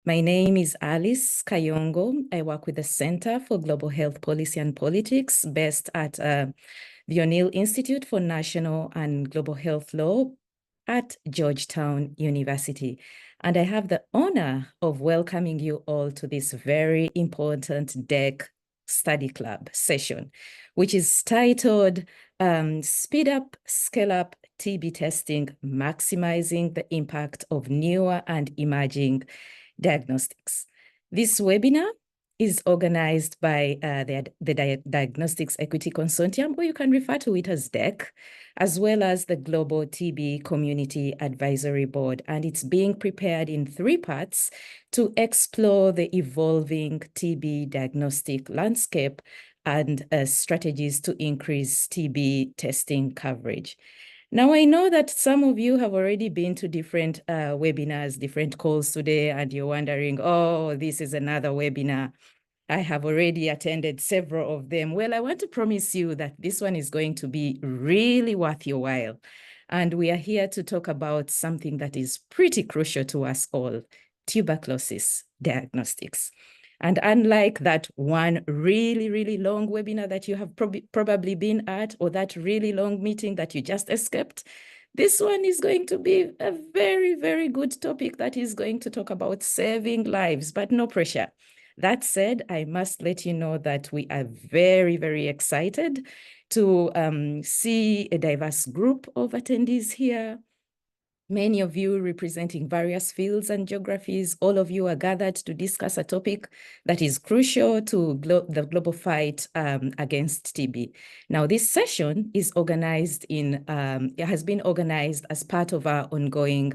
My name is Alice Kayongo. I work with the Center for Global Health Policy and Politics based at the O'Neill Institute for National and Global Health Law at Georgetown University. And I have the honor of welcoming you all to this very important DEC Study Club session, which is titled Speed Up, Scale Up TB Testing, Maximizing the Impact of Newer and Emerging Diagnostics. This webinar is organized by the Diagnostics Equity Consortium, or you can refer to it as DEC, as well as the Global TB Community Advisory Board. And it's being prepared in 3 parts to explore the evolving TB diagnostic landscape and strategies to increase TB testing coverage. Now, I know that some of you have already been to different webinars, different calls today, and you're wondering, oh, this is another webinar. I have already attended several of them. Well, I want to promise you that this one is going to be really worth your while. And we are here to talk about something that is pretty crucial to us all, tuberculosis diagnostics. And unlike that one really, really long webinar that you have probably been at, or that really long meeting that you just escaped, this one is going to be a very, very good topic that is going to talk about saving lives, but no pressure. That said, I must let you know that we are very, very excited to see a diverse group of attendees here. Many of you representing various fields and geographies, all of you are gathered to discuss a topic that is crucial to the global fight against TB. Now, this session is organized it has been organized as part of our ongoing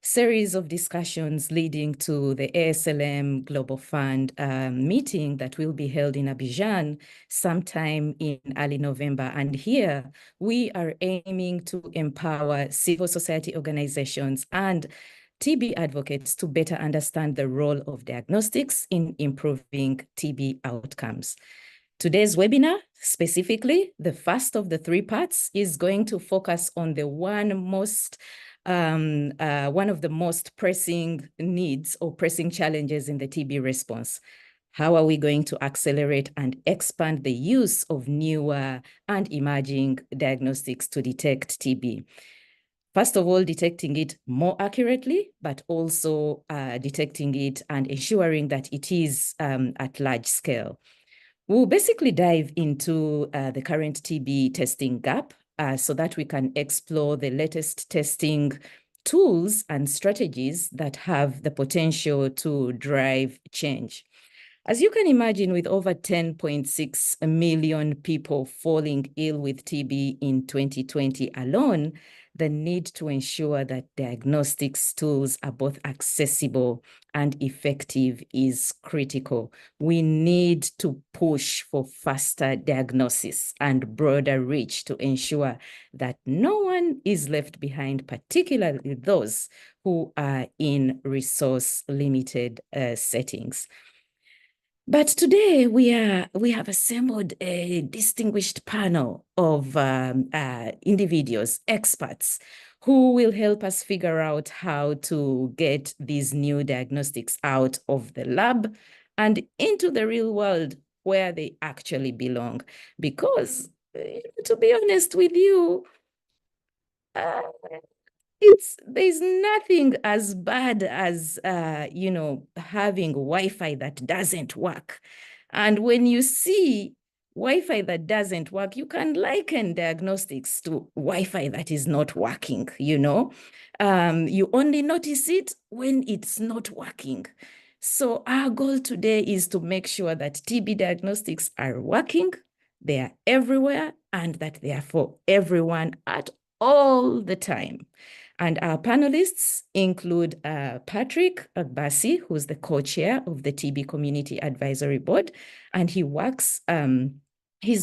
series of discussions leading to the ASLM Global Fund meeting that will be held in Abidjan sometime in early November. And here we are aiming to empower civil society organizations and TB advocates to better understand the role of diagnostics in improving TB outcomes. Today's webinar, specifically, the first of the 3 parts, is going to focus on the one of the most pressing needs or pressing challenges in the TB response. How are we going to accelerate and expand the use of newer and emerging diagnostics to detect TB? First of all, detecting it more accurately, but also detecting it and ensuring that it is at large scale. We'll basically dive into the current TB testing gap so that we can explore the latest testing tools and strategies that have the potential to drive change. As you can imagine, with over 10.6 million people falling ill with TB in 2020 alone, the need to ensure that diagnostics tools are both accessible and effective is critical. We need to push for faster diagnosis and broader reach to ensure that no one is left behind, particularly those who are in resource-limited settings. But today we have assembled a distinguished panel of individuals, experts, who will help us figure out how to get these new diagnostics out of the lab and into the real world where they actually belong. Because, to be honest with you, there's nothing as bad as having Wi-Fi that doesn't work. And when you see Wi-Fi that doesn't work, you can liken diagnostics to Wi-Fi that is not working. You only notice it when it's not working. So our goal today is to make sure that TB diagnostics are working, they are everywhere, and that they are for everyone at all the time. And our panelists include Patrick Agbasi, who's the co-chair of the TB Community Advisory Board, and his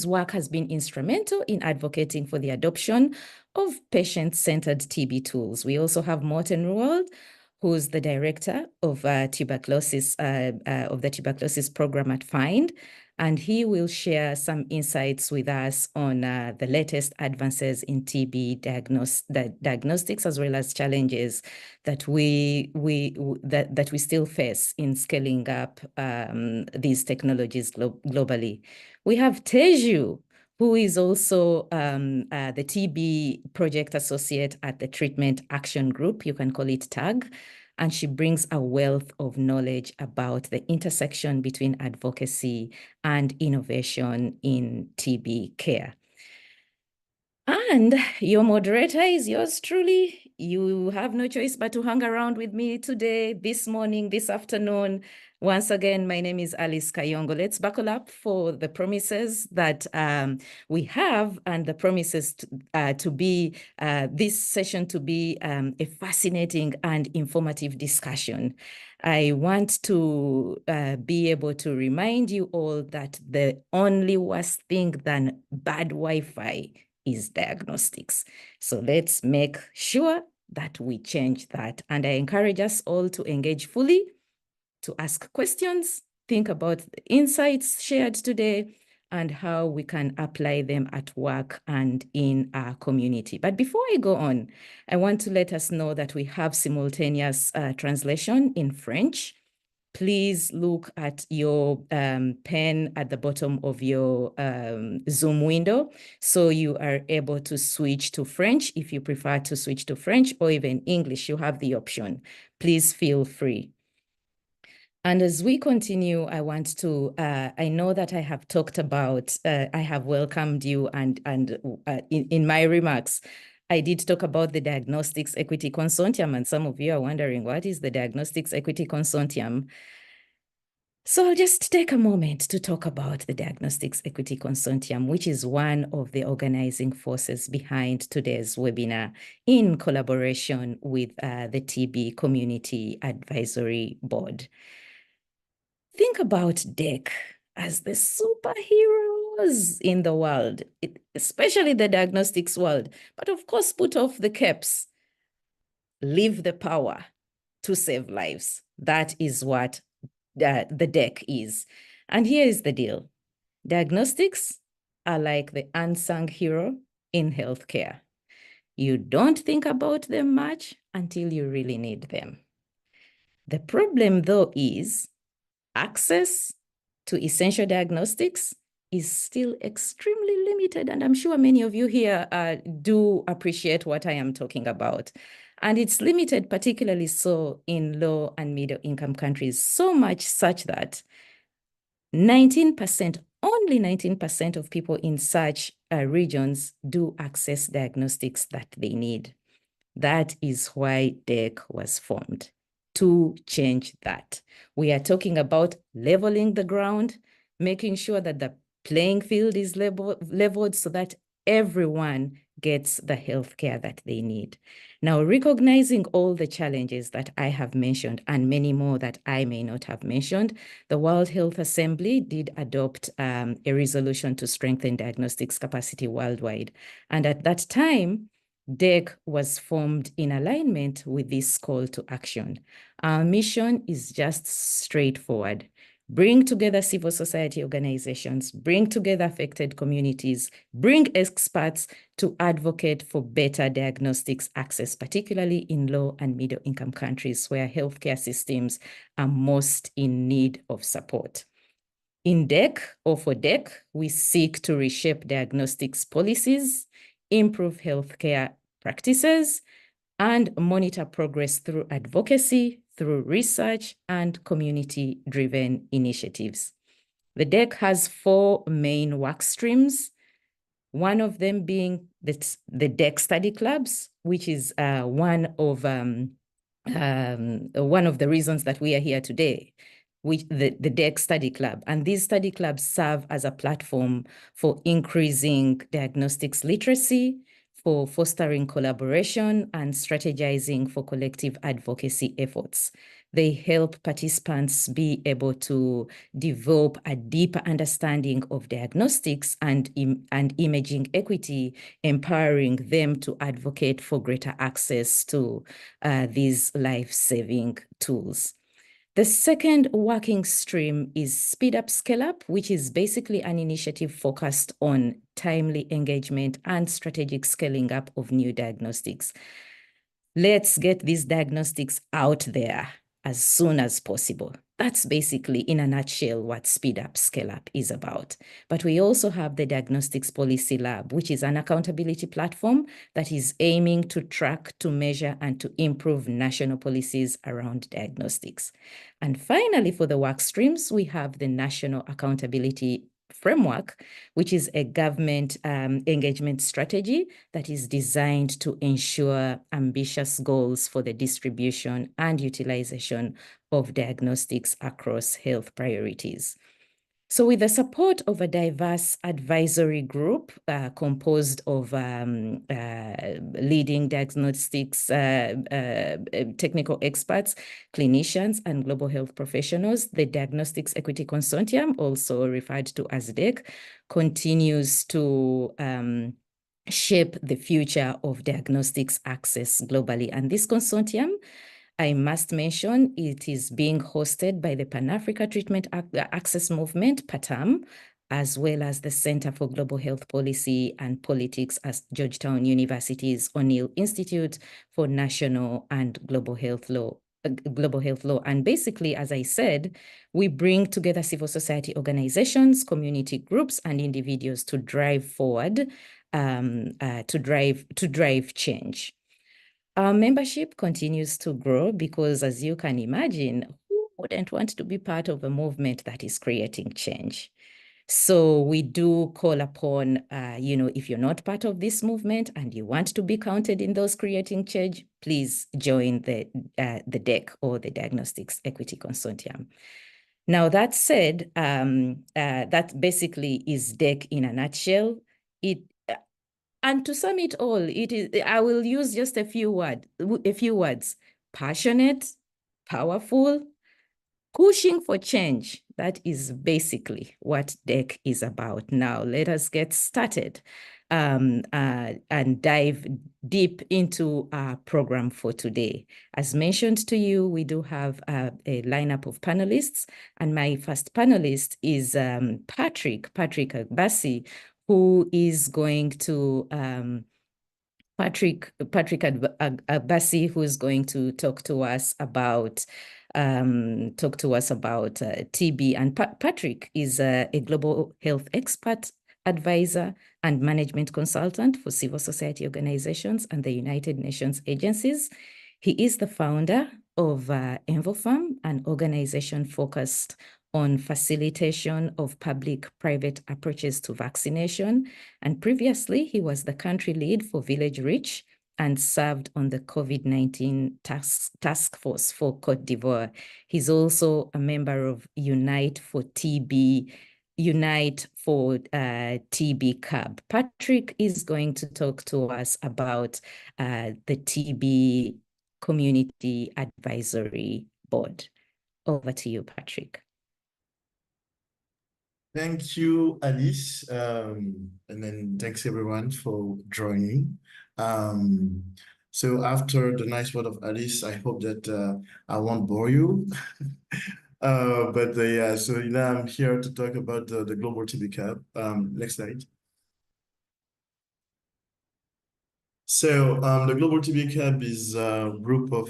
work has been instrumental in advocating for the adoption of patient-centered TB tools. We also have Morten Ruold, who's the director of tuberculosis of the tuberculosis program at FIND, and he will share some insights with us on the latest advances in TB diagnostics, as well as challenges that we still face in scaling up these technologies globally. We have Teju, who is also the TB project associate at the Treatment Action Group, you can call it TAG, and she brings a wealth of knowledge about the intersection between advocacy and innovation in TB care. And your moderator is yours truly. You have no choice but to hang around with me today, this morning, this afternoon. Once again, my name is Alice Kayongo. Let's buckle up for the promises that we have, and the promises to be this session to be a fascinating and informative discussion. I want to be able to remind you all that the only worse thing than bad Wi-Fi is diagnostics. So let's make sure that we change that. And I encourage us all to engage fully, to ask questions, think about the insights shared today, and how we can apply them at work and in our community. But before I go on, I want to let us know that we have simultaneous translation in French. Please look at your pen at the bottom of your Zoom window, so you are able to switch to French. If you prefer to switch to French or even English, you have the option. Please feel free. And as we continue, I want to, I know that I have talked about, I have welcomed you, and in my remarks, I did talk about the Diagnostics Equity Consortium, and some of you are wondering, what is the Diagnostics Equity Consortium? So I'll just take a moment to talk about the Diagnostics Equity Consortium, which is one of the organizing forces behind today's webinar, in collaboration with the TB Community Advisory Board. Think about DEC as the superheroes in the world, especially the diagnostics world. But of course, put off the capes. Leave the power to save lives. That is what the DEC is. And here is the deal. Diagnostics are like the unsung hero in healthcare. You don't think about them much until you really need them. The problem, though, is access to essential diagnostics is still extremely limited. And I'm sure many of you here do appreciate what I am talking about. And it's limited, particularly so in low and middle income countries, so much such that 19%, only 19% of people in such regions do access diagnostics that they need. That is why DEC was formed, to change that. We are talking about leveling the ground, making sure that the playing field is leveled so that everyone gets the healthcare that they need. Now, recognizing all the challenges that I have mentioned and many more that I may not have mentioned, the World Health Assembly did adopt a resolution to strengthen diagnostics capacity worldwide. And at that time, DEC was formed in alignment with this call to action. Our mission is just straightforward. Bring together civil society organizations, bring together affected communities, bring experts to advocate for better diagnostics access, particularly in low and middle income countries where healthcare systems are most in need of support. In DEC, or for DEC, we seek to reshape diagnostics policies, improve healthcare practices, and monitor progress through advocacy, through research, and community-driven initiatives. The DEC has 4 main work streams, one of them being the DEC study clubs, which is one of the reasons that we are here today, which the DEC study club. And these study clubs serve as a platform for increasing diagnostics literacy, for fostering collaboration, and strategizing for collective advocacy efforts. They help participants be able to develop a deeper understanding of diagnostics and imaging equity, empowering them to advocate for greater access to these life-saving tools. The second working stream is Speed Up, Scale Up, which is basically an initiative focused on timely engagement and strategic scaling up of new diagnostics. Let's get these diagnostics out there as soon as possible. That's basically, in a nutshell, what Speed Up, Scale Up is about. But we also have the Diagnostics Policy Lab, which is an accountability platform that is aiming to track, to measure, and to improve national policies around diagnostics. And finally, for the work streams, we have the National Accountability Framework, which is a government engagement strategy that is designed to ensure ambitious goals for the distribution and utilization of diagnostics across health priorities. So with the support of a diverse advisory group composed of leading diagnostics technical experts, clinicians, and global health professionals, the Diagnostics Equity Consortium, also referred to as DEC, continues to shape the future of diagnostics access globally. And this consortium, I must mention, it is being hosted by the Pan-Africa Treatment Access Movement, PATAM, as well as the Center for Global Health Policy and Politics at Georgetown University's O'Neill Institute for National and Global Health Law. And basically, as I said, we bring together civil society organizations, community groups, and individuals to drive forward, to drive change. Our membership continues to grow because, as you can imagine, who wouldn't want to be part of a movement that is creating change? So we do call upon, if you're not part of this movement and you want to be counted in those creating change, please join the DEC, or the Diagnostics Equity Consortium. Now, that said, that basically is DEC in a nutshell. And to sum it all, I will use just a few words: passionate, powerful, pushing for change. That is basically what DEC is about. Now, let us get started and dive deep into our program for today. As mentioned to you, we do have a lineup of panelists, and my first panelist is Patrick Agbasi, who is going to Patrick Agbasi, who is going to talk to us about TB. And Patrick is a global health expert, advisor, and management consultant for civil society organizations and the United Nations agencies. He is the founder of EnvoFarm, an organization focused on facilitation of public-private approaches to vaccination. And previously, he was the country lead for Village Reach and served on the COVID-19 task force for Cote d'Ivoire. He's also a member of Unite for TB CAB. Patrick is going to talk to us about the TB Community Advisory Board. Over to you, Patrick. Thank you, Alice. And then thanks everyone for joining. So after the nice word of Alice, I hope that I won't bore you. Yeah, so I'm here to talk about the Global TB CAB. Next slide. So the Global TB CAB is a group of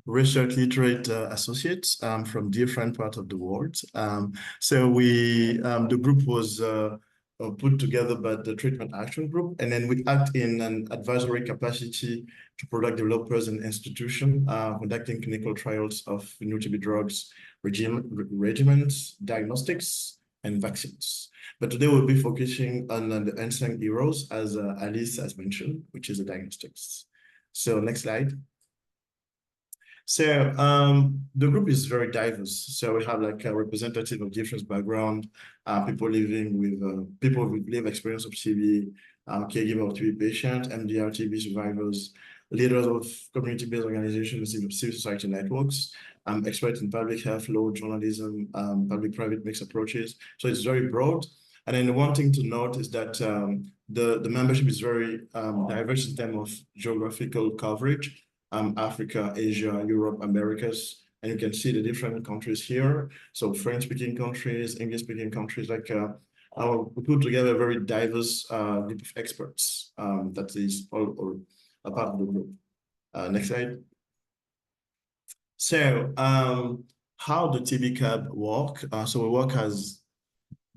research literate associates from different parts of the world. The group was put together by the Treatment Action Group, and then we act in an advisory capacity to product developers and institutions conducting clinical trials of new TB drugs, regimens, diagnostics, and vaccines. But today we'll be focusing on the unsung heroes, as Alice has mentioned, which is the diagnostics. So next slide. So the group is very diverse. So we have like a representative of different background, people living with people with lived experience of TB, caregiver of TB patients, MDR TB survivors, leaders of community-based organizations, civil society networks, I'm expert in public health law, journalism, public-private mixed approaches. So it's very broad. And then one thing to note is that the membership is very diverse in terms of geographical coverage. Africa, Asia, Europe, Americas, and you can see the different countries here. So French-speaking countries, English-speaking countries, like we put together a very diverse group of experts that is all a part of the group. Next slide. So how the TB cab work? So we work as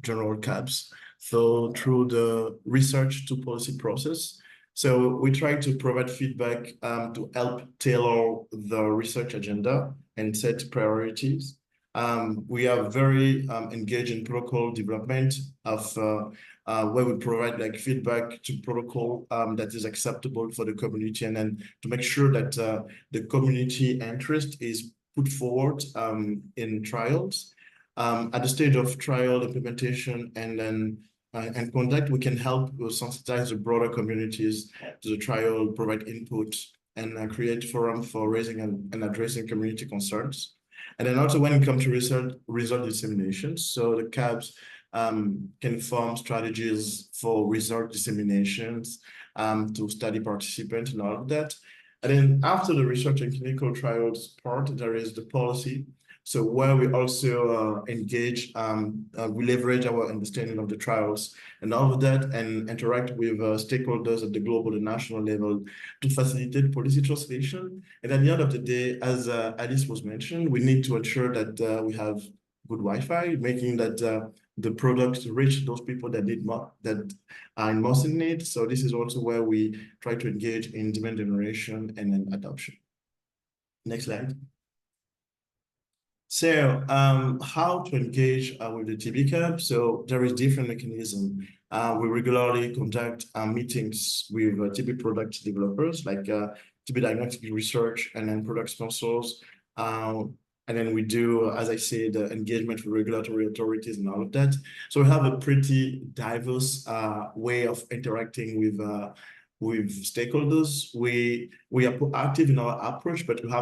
general cabs. So through the research to policy process. So we try to provide feedback to help tailor the research agenda and set priorities. We are very engaged in protocol development of where we provide like feedback to protocol that is acceptable for the community, and then to make sure that the community interest is put forward in trials. At the stage of trial implementation and then and conduct, we can help sensitize the broader communities to the trial, provide input, and create forum for raising and addressing community concerns. And then also when it comes to result dissemination, so the CABs can form strategies for result disseminations to study participants and all of that. And then after the research and clinical trials part, there is the policy. So where we also engage, we leverage our understanding of the trials and all of that, and interact with stakeholders at the global and national level to facilitate policy translation. And at the end of the day, as Alice was mentioned, we need to ensure that we have good Wi-Fi, making that the products reach those people that need more, that are in most in need. So this is also where we try to engage in demand generation and then adoption. Next slide. So how to engage with the TB cab? So there is different mechanism. We regularly conduct meetings with TB product developers, like TB diagnostic research and then product sponsors. And then we do, as I said, engagement with regulatory authorities and all of that. So we have a pretty diverse way of interacting with stakeholders. We are proactive in our approach, but we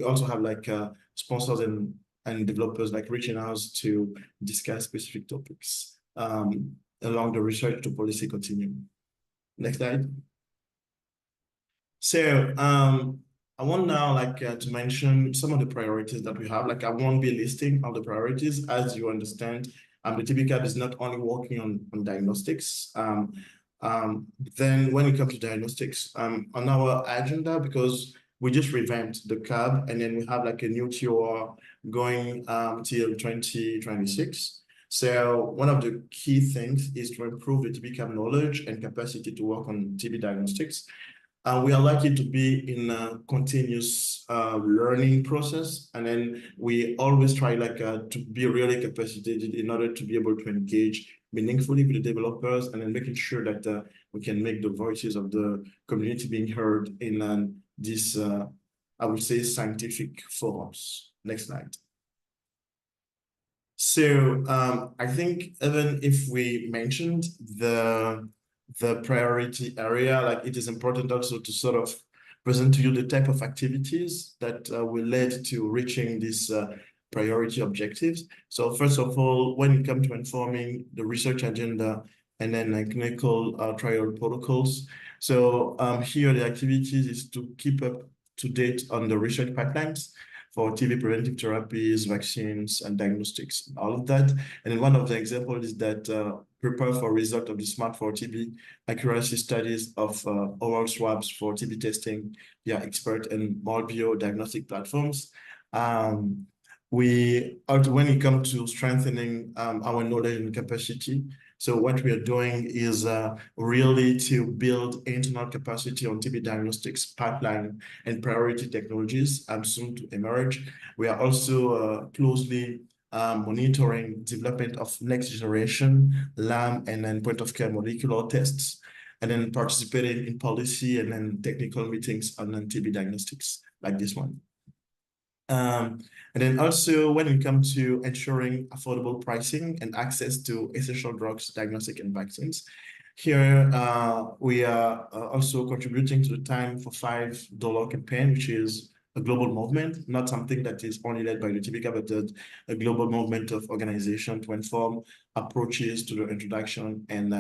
also have like sponsors and developers like reaching out to discuss specific topics along the research to policy continuum. Next slide. So I want now to mention some of the priorities that we have. Like I won't be listing all the priorities. As you understand, the TB cab is not only working on diagnostics. Then when it comes to diagnostics, on our agenda, because we just revamped the cab and then we have like a new TOR going till 2026. So one of the key things is to improve the TB cab knowledge and capacity to work on TB diagnostics. We are likely to be in a continuous learning process, and then we always try to be really capacitated in order to be able to engage meaningfully with the developers, and then making sure that we can make the voices of the community being heard in this, I would say, scientific forums. Next slide. So I think even if we mentioned the priority area, like it is important also to sort of present to you the type of activities that will lead to reaching these priority objectives. So first of all, when it comes to informing the research agenda and then clinical trial protocols. So here the activities is to keep up to date on the research pipelines for TB preventive therapies, vaccines, and diagnostics, and all of that. And then one of the examples is that prepare for result of the SMART for TB accuracy studies of oral swabs for TB testing via expert and Molbio diagnostic platforms. We also, when it comes to strengthening our knowledge and capacity, so what we are doing is really to build internal capacity on TB diagnostics pipeline and priority technologies soon to emerge. We are also closely monitoring development of next generation LAM and then point of care molecular tests, and then participating in policy and then technical meetings on TB diagnostics like this one. And then also when it comes to ensuring affordable pricing and access to essential drugs, diagnostic and vaccines, here we are also contributing to the Time for $5 campaign, which is a global movement, not something that is only led by the TBK, but a global movement of organization to inform approaches to the introduction and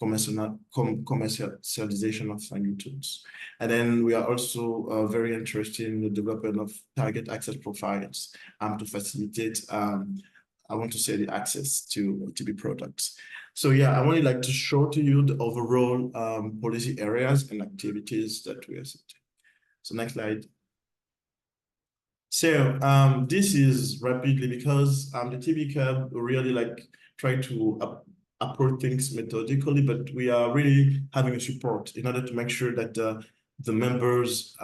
commercialization of new tools. And then we are also very interested in the development of target access profiles to facilitate, I want to say, the access to TB products. So yeah, I wanted like to show to you the overall policy areas and activities that we are seeing. So next slide. So this is rapidly because the TB Club really like try to approach things methodically, but we are really having a support in order to make sure that the members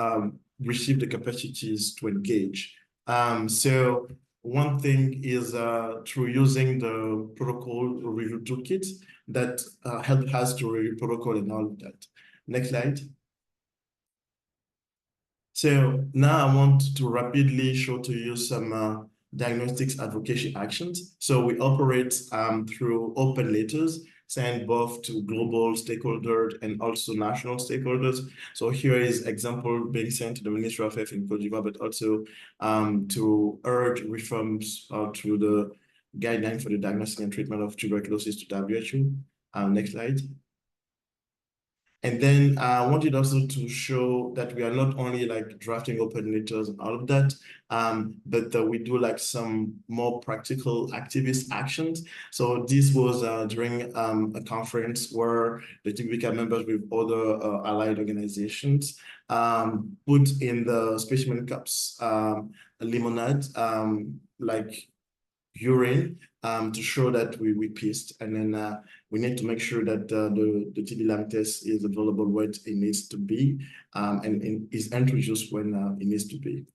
receive the capacities to engage. So one thing is through using the protocol review toolkit that help us to review protocol and all of that. Next slide. So now I want to rapidly show to you some diagnostics advocacy actions. So we operate through open letters sent both to global stakeholders and also national stakeholders. So here is example being sent to the Ministry of Health in Cote d'Ivoire, but also to urge reforms through the guideline for the diagnosis and treatment of tuberculosis to WHO. Next slide. And then I wanted also to show that we are not only like drafting open letters and all of that, but we do like some more practical activist actions. So this was during a conference where the TBK members with other allied organizations put in the specimen cups limonade, like urine to show that we pissed, and then we need to make sure that the TB lung test is available where it needs to be and is introduced when it needs to be.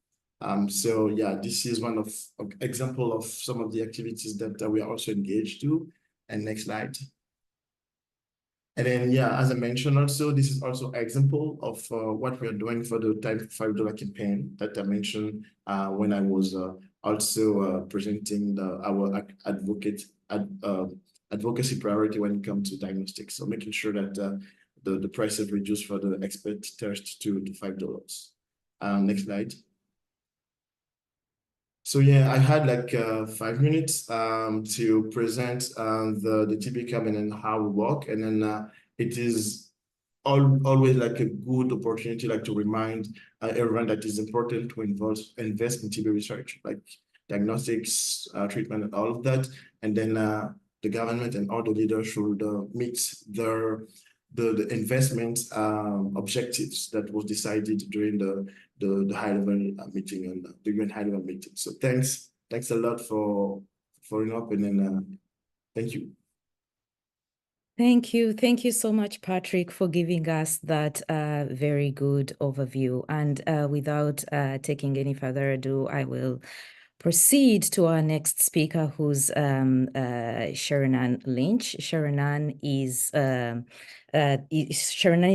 So yeah, this is one of example of some of the activities that we are also engaged to. And next slide. And then, yeah, as I mentioned also, this is also an example of what we are doing for the Time for $5 campaign that I mentioned when I was also presenting our advocacy priority when it comes to diagnostics. So making sure that the price is reduced for the expert test to $5. Next slide. So yeah, I had like 5 minutes to present the TB Cam and then how we work. And then it is always like a good opportunity like to remind everyone that it's important to invest in TB research, like diagnostics, treatment, and all of that. And then the government and all the leaders should meet the investment objectives that was decided during the high level meeting and the UN high level meeting. So thanks a lot for following up, and then thank you. Thank you. Thank you so much, Patrick, for giving us that very good overview. And without taking any further ado, I will proceed to our next speaker, who's Sherinan Lynch. Sherinan is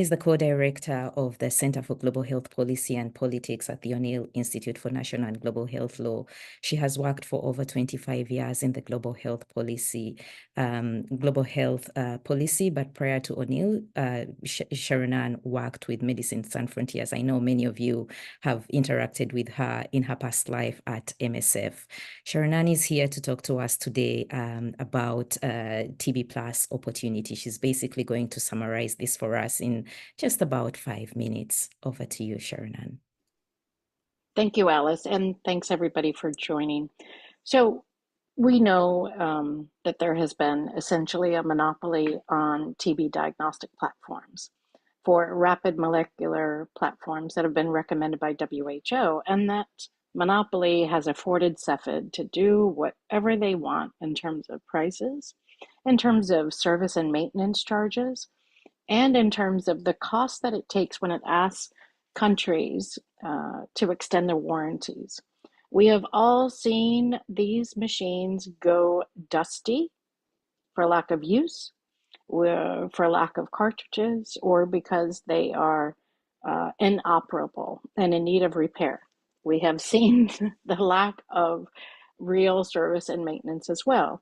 the co-director of the Center for Global Health Policy and Politics at the O'Neill Institute for National and Global Health Law. She has worked for over 25 years in the global health policy, but prior to O'Neill, Sherinan worked with Medicine Sans Frontiers. I know many of you have interacted with her in her past life at MSF. Sherinan is here to talk to us today about TB Plus opportunity. She's basically going to summarize this for us in just about 5 minutes. Over to you, Sherinan. Thank you, Alice, and thanks everybody for joining. So we know that there has been essentially a monopoly on TB diagnostic platforms for rapid molecular platforms that have been recommended by WHO, and that monopoly has afforded Cepheid to do whatever they want in terms of prices, in terms of service and maintenance charges, and in terms of the cost that it takes when it asks countries to extend their warranties. We have all seen these machines go dusty for lack of use, for lack of cartridges, or because they are inoperable and in need of repair. We have seen the lack of real service and maintenance as well.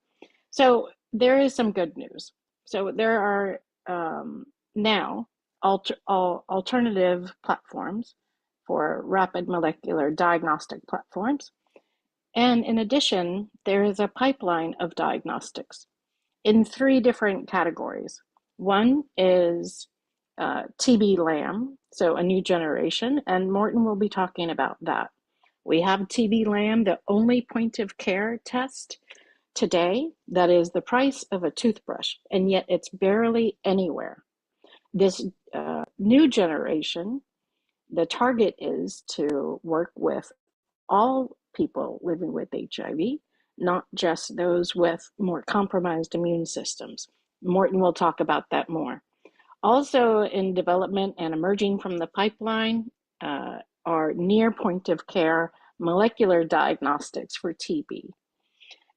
So there is some good news. So there are now alternative platforms for rapid molecular diagnostic platforms. And in addition, there is a pipeline of diagnostics in 3 different categories. One is TB Lamb, so a new generation, and Morton will be talking about that. We have TB Lamb, the only point of care test today that is the price of a toothbrush, and yet it's barely anywhere. This new generation, the target is to work with all people living with HIV, not just those with more compromised immune systems. Morton will talk about that more. Also in development and emerging from the pipeline are near point of care molecular diagnostics for TB.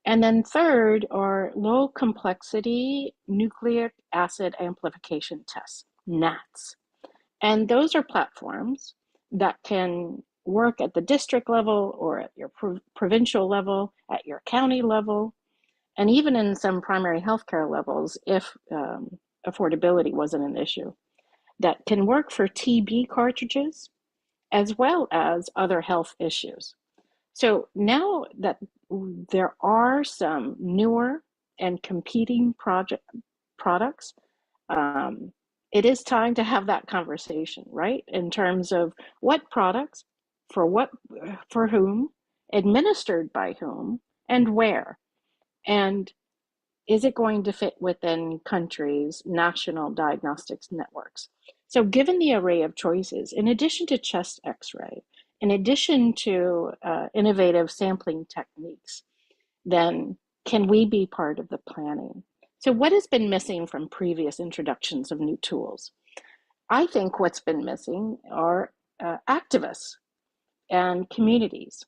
And then third are low complexity nucleic acid amplification tests, NATs. And those are platforms that can work at the district level or at your provincial level, at your county level, and even in some primary healthcare levels if affordability wasn't an issue, that can work for TB cartridges as well as other health issues. So now that there are some newer and competing products, it is time to have that conversation, right? In terms of what products, for whom, administered by whom, and where. And is it going to fit within countries' national diagnostics networks? So given the array of choices, in addition to chest x-ray, in addition to innovative sampling techniques, then can we be part of the planning? So what has been missing from previous introductions of new tools? I think what's been missing are activists and communities.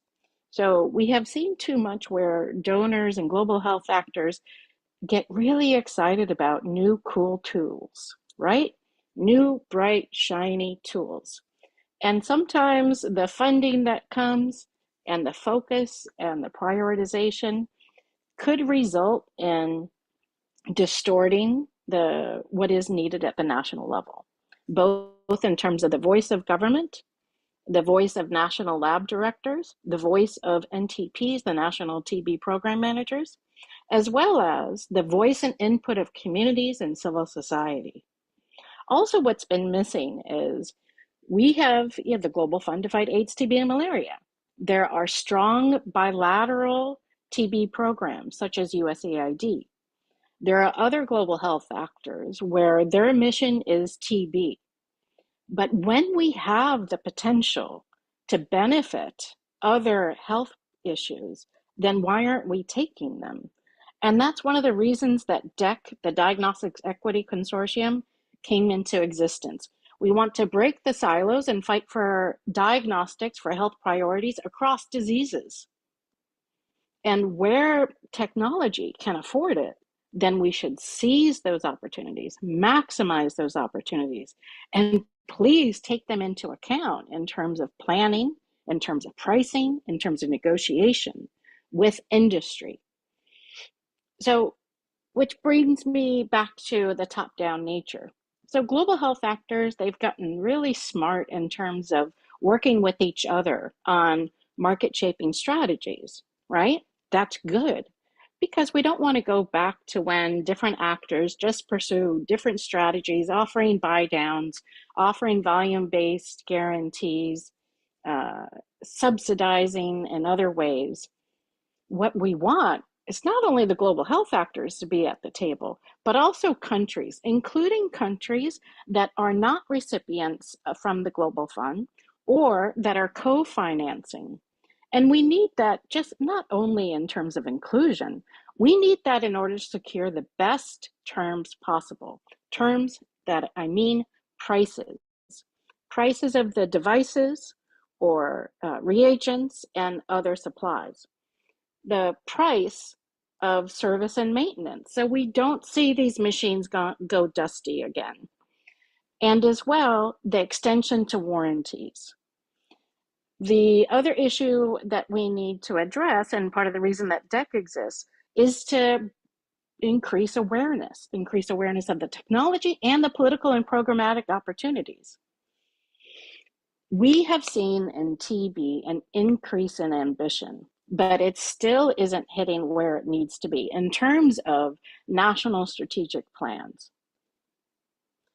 So we have seen too much where donors and global health actors get really excited about new cool tools, right? New, bright, shiny tools. And sometimes the funding that comes and the focus and the prioritization could result in distorting what is needed at the national level, both in terms of the voice of government, the voice of national lab directors, the voice of NTPs, the National TB Program Managers, as well as the voice and input of communities and civil society. Also, what's been missing is we have the Global Fund to fight AIDS, TB, and malaria. There are strong bilateral TB programs, such as USAID. There are other global health actors where their mission is TB. But when we have the potential to benefit other health issues, then why aren't we taking them? And that's one of the reasons that DEC, the Diagnostics Equity Consortium, came into existence. We want to break the silos and fight for diagnostics for health priorities across diseases. And where technology can afford it, then we should seize those opportunities, maximize those opportunities, and please take them into account in terms of planning, in terms of pricing, in terms of negotiation with industry. So, which brings me back to the top-down nature. So global health actors, they've gotten really smart in terms of working with each other on market-shaping strategies, right? That's good, because we don't want to go back to when different actors just pursue different strategies, offering buy downs, offering volume-based guarantees, subsidizing in other ways. What we want is not only the global health actors to be at the table, but also countries, including countries that are not recipients from the Global Fund or that are co-financing. And we need that just not only in terms of inclusion, we need that in order to secure the best terms possible. Terms that I mean prices. Prices of the devices or reagents and other supplies. The price of service and maintenance, so we don't see these machines go dusty again. And as well, the extension to warranties. The other issue that we need to address, and part of the reason that DEC exists, is to increase awareness of the technology and the political and programmatic opportunities. We have seen in TB an increase in ambition, but it still isn't hitting where it needs to be in terms of national strategic plans.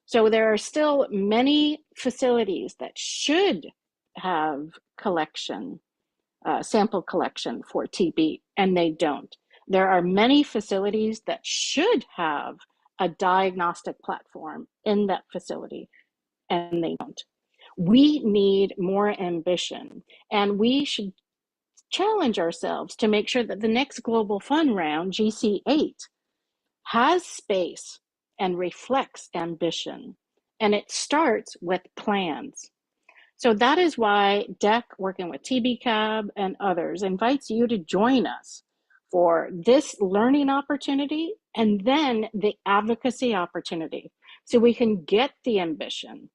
So there are still many facilities that should have collection, sample collection for TB, and they don't. There are many facilities that should have a diagnostic platform in that facility, and they don't. We need more ambition, and we should challenge ourselves to make sure that the next Global Fund round, GC8, has space and reflects ambition. And it starts with plans. So that is why DEC, working with TBCAB and others, invites you to join us for this learning opportunity and then the advocacy opportunity so we can get the ambition.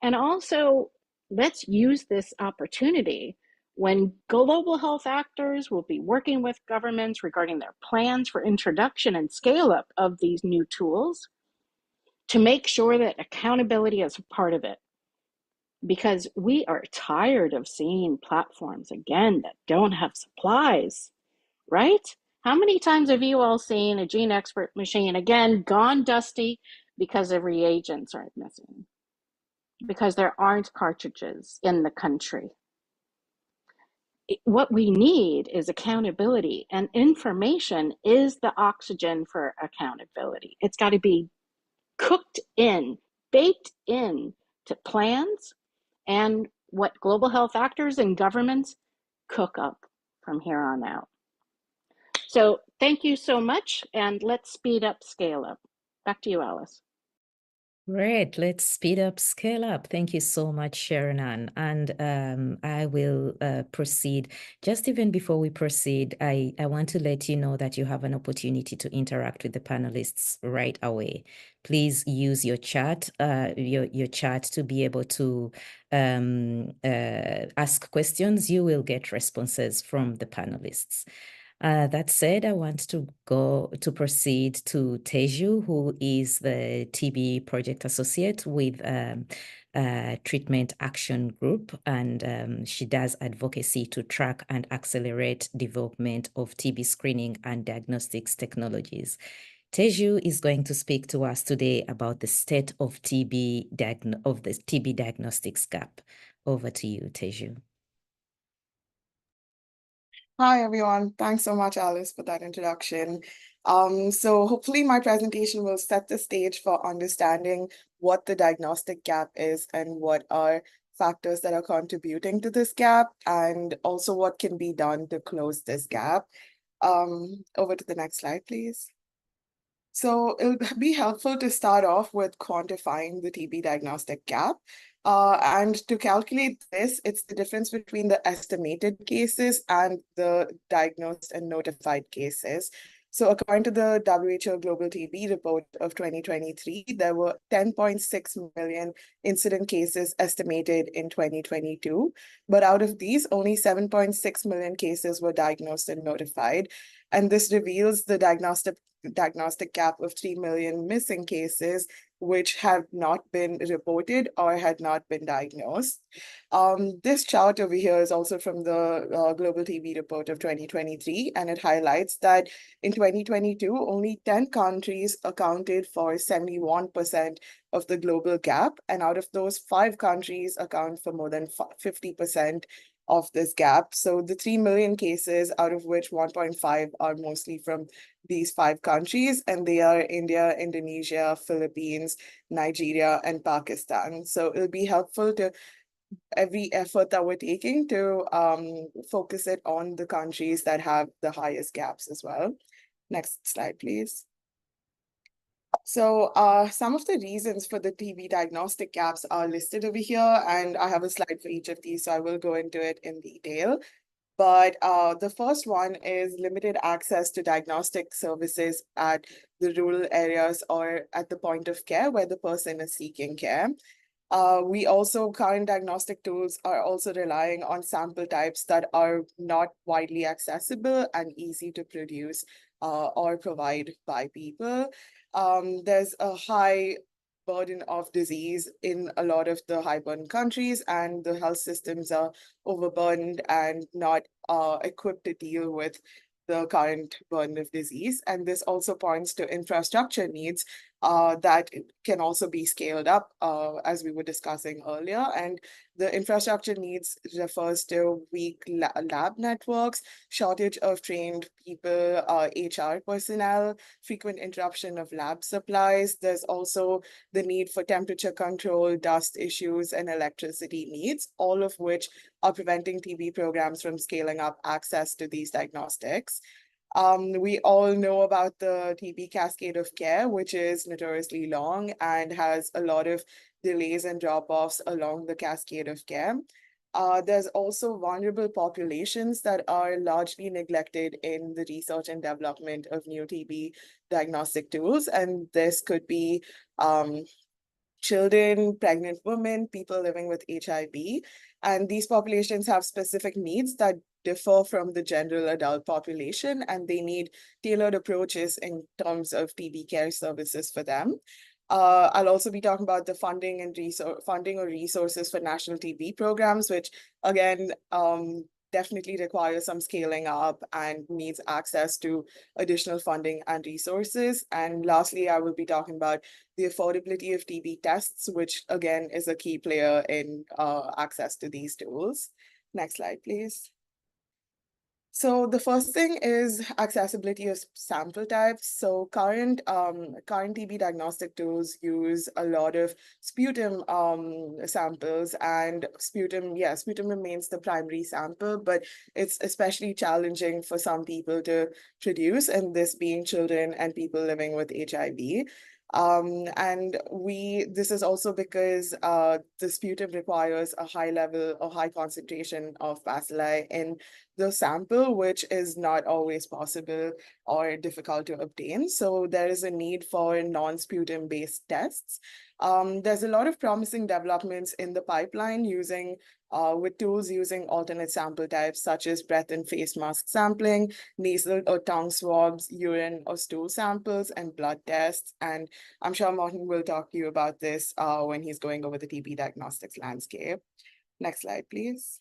And also, let's use this opportunity when global health actors will be working with governments regarding their plans for introduction and scale up of these new tools to make sure that accountability is a part of it. Because we are tired of seeing platforms again that don't have supplies, right? How many times have you all seen a gene expert machine again gone dusty because the reagents are missing? Because there aren't cartridges in the country. What we need is accountability, and information is the oxygen for accountability. It's got to be cooked in, baked in to plans and what global health actors and governments cook up from here on out. So thank you so much, and let's speed up, scale up. Back to you, Alice. Great. Let's speed up, scale up. Thank you so much, Sharon Ann. And I will proceed. Just even before we proceed, I want to let you know that you have an opportunity to interact with the panelists right away. Please use your chat, your chat to be able to ask questions. You will get responses from the panelists. That said, I want to proceed to Teju, who is the TB project associate with Treatment Action Group, and she does advocacy to track and accelerate development of TB screening and diagnostics technologies. Teju is going to speak to us today about the state of the TB diagnostics gap. Over to you, Teju. Hi, everyone. Thanks so much, Alice, for that introduction. So hopefully my presentation will set the stage for understanding what the diagnostic gap is and what are factors that are contributing to this gap, and also what can be done to close this gap. Over to the next slide, please. So it'll be helpful to start off with quantifying the TB diagnostic gap. And to calculate this, it's the difference between the estimated cases and the diagnosed and notified cases. So according to the WHO Global TB report of 2023, there were 10.6 million incident cases estimated in 2022. But out of these, only 7.6 million cases were diagnosed and notified. And this reveals the diagnostic gap of 3 million missing cases, which have not been reported or had not been diagnosed. This chart over here is also from the Global TB report of 2023, and it highlights that in 2022, only 10 countries accounted for 71% of the global gap, and out of those, 5 countries account for more than 50% of this gap. So the 3 million cases, out of which 1.5 are mostly from these 5 countries, and they are India, Indonesia, Philippines, Nigeria, and Pakistan. So it'll be helpful to every effort that we're taking to focus it on the countries that have the highest gaps as well. Next slide, please. So some of the reasons for the TB diagnostic gaps are listed over here, and I have a slide for each of these, so I will go into it in detail. But the first one is limited access to diagnostic services at the rural areas or at the point of care where the person is seeking care. Current diagnostic tools are also relying on sample types that are not widely accessible and easy to produce or provide by people. There's a high burden of disease in a lot of the high-burden countries, and the health systems are overburdened and not equipped to deal with the current burden of disease. And this also points to infrastructure needs that can also be scaled up, as we were discussing earlier. And the infrastructure needs refers to weak lab networks, shortage of trained people, HR personnel, frequent interruption of lab supplies. There's also the need for temperature control, dust issues, and electricity needs, all of which are preventing TB programs from scaling up access to these diagnostics. We all know about the TB cascade of care, which is notoriously long and has a lot of delays and drop-offs along the cascade of care. There's also vulnerable populations that are largely neglected in the research and development of new TB diagnostic tools. And this could be children, pregnant women, people living with HIV. And these populations have specific needs that differ from the general adult population, and they need tailored approaches in terms of TB care services for them. I'll also be talking about the funding or resources for national TB programs, which again, definitely requires some scaling up and needs access to additional funding and resources. And lastly, I will be talking about the affordability of TB tests, which again is a key player in access to these tools. Next slide, please. So the first thing is accessibility of sample types. So current TB diagnostic tools use a lot of sputum samples, and sputum remains the primary sample, but it's especially challenging for some people to produce, and this being children and people living with HIV. This is also because the sputum requires a high concentration of bacilli in the sample, which is not always possible or difficult to obtain. So there is a need for non-sputum based tests. There's a lot of promising developments in the pipeline with tools using alternate sample types such as breath and face mask sampling, nasal or tongue swabs, urine or stool samples, and blood tests. And I'm sure Martin will talk to you about this when he's going over the TB diagnostics landscape. Next slide, please.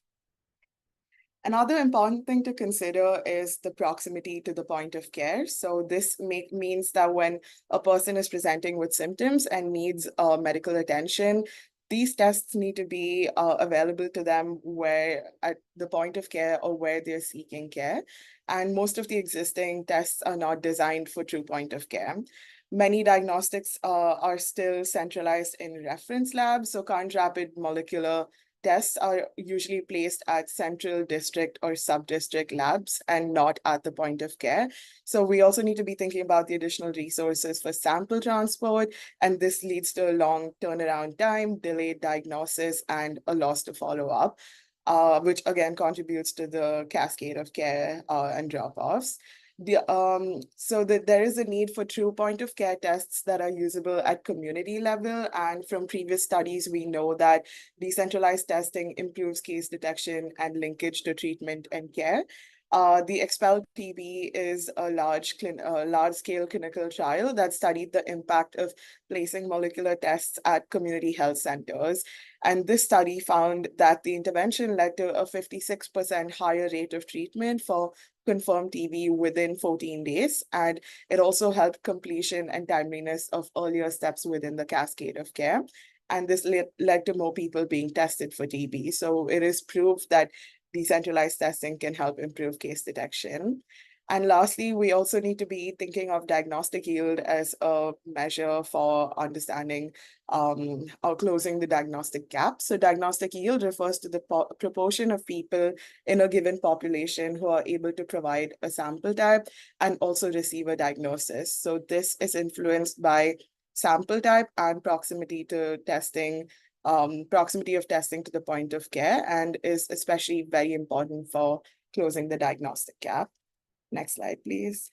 Another important thing to consider is the proximity to the point of care. So this means that when a person is presenting with symptoms and needs medical attention, these tests need to be available to them where at the point of care or where they're seeking care. And most of the existing tests are not designed for true point of care. Many diagnostics are still centralized in reference labs. So current rapid molecular tests are usually placed at central district or sub-district labs and not at the point of care. So we also need to be thinking about the additional resources for sample transport, and this leads to a long turnaround time, delayed diagnosis, and a loss to follow-up, which again contributes to the cascade of care and drop-offs. So that there is a need for true point of care tests that are usable at community level. And from previous studies, we know that decentralized testing improves case detection and linkage to treatment and care. The EXPEL TB is a large-scale clinical trial that studied the impact of placing molecular tests at community health centers. And this study found that the intervention led to a 56% higher rate of treatment for confirmed TB within 14 days. And it also helped completion and timeliness of earlier steps within the cascade of care. And this led to more people being tested for TB. So it is proof that decentralized testing can help improve case detection. And lastly, we also need to be thinking of diagnostic yield as a measure for understanding or closing the diagnostic gap. So diagnostic yield refers to the proportion of people in a given population who are able to provide a sample type and also receive a diagnosis. So this is influenced by sample type and proximity to testing, proximity of testing to the point of care, and is especially very important for closing the diagnostic gap. Next slide, please.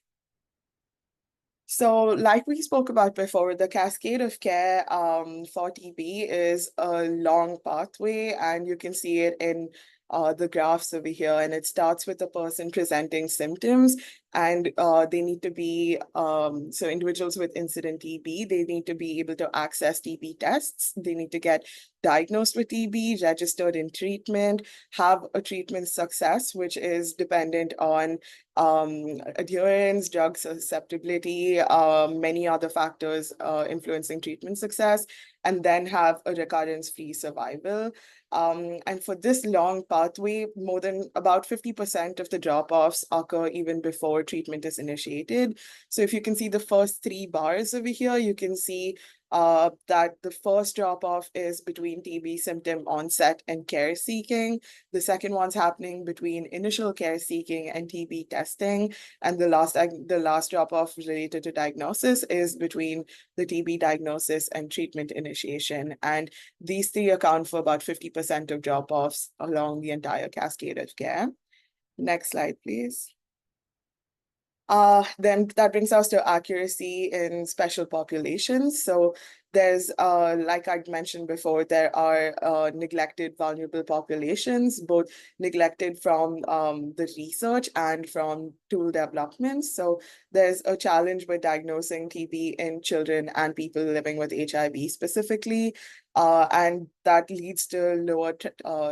So like we spoke about before, the cascade of care for TB is a long pathway, and you can see it in the graphs over here. And it starts with the person presenting symptoms. and they need to be, so individuals with incident TB, they need to be able to access TB tests. They need to get diagnosed with TB, registered in treatment, have a treatment success, which is dependent on adherence, drug susceptibility, many other factors influencing treatment success, and then have a recurrence-free survival. And for this long pathway, more than about 50% of the drop-offs occur even before treatment is initiated. So if you can see the first 3 bars over here, you can see that the first drop-off is between TB symptom onset and care seeking. The second one's happening between initial care seeking and TB testing. And the last drop-off related to diagnosis is between the TB diagnosis and treatment initiation. And these 3 account for about 50% of drop-offs along the entire cascade of care. Next slide, please. Then that brings us to accuracy in special populations. So there's, like I'd mentioned before, there are neglected vulnerable populations, both neglected from the research and from tool development. So there's a challenge with diagnosing TB in children and people living with HIV specifically. And that leads to lower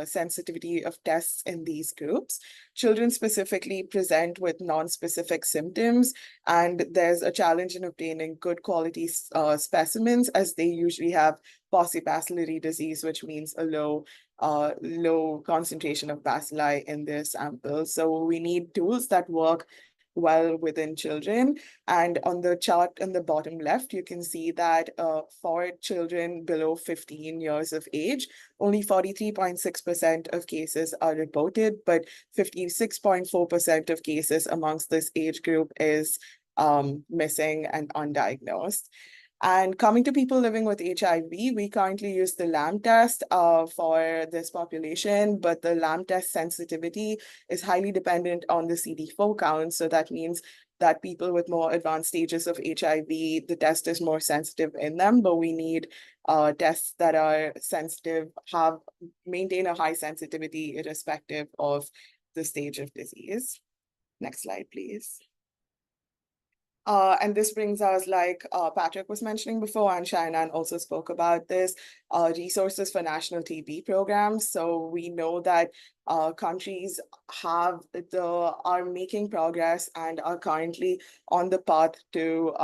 sensitivity of tests in these groups. Children specifically present with non-specific symptoms, and there's a challenge in obtaining good quality specimens, as they usually have paucibacillary disease, which means a low concentration of bacilli in their sample. So we need tools that work well within children. And on the chart in the bottom left, you can see that for children below 15 years of age, only 43.6% of cases are reported, but 56.4% of cases amongst this age group is missing and undiagnosed. And coming to people living with HIV, we currently use the LAM test for this population, but the LAM test sensitivity is highly dependent on the CD4 count. So that means that people with more advanced stages of HIV, the test is more sensitive in them, but we need tests that are sensitive, maintain a high sensitivity irrespective of the stage of disease. Next slide, please. And this brings us, like Patrick was mentioning before, and Shainan also spoke about this, resources for national TB programs. So we know that countries are making progress and are currently on the path to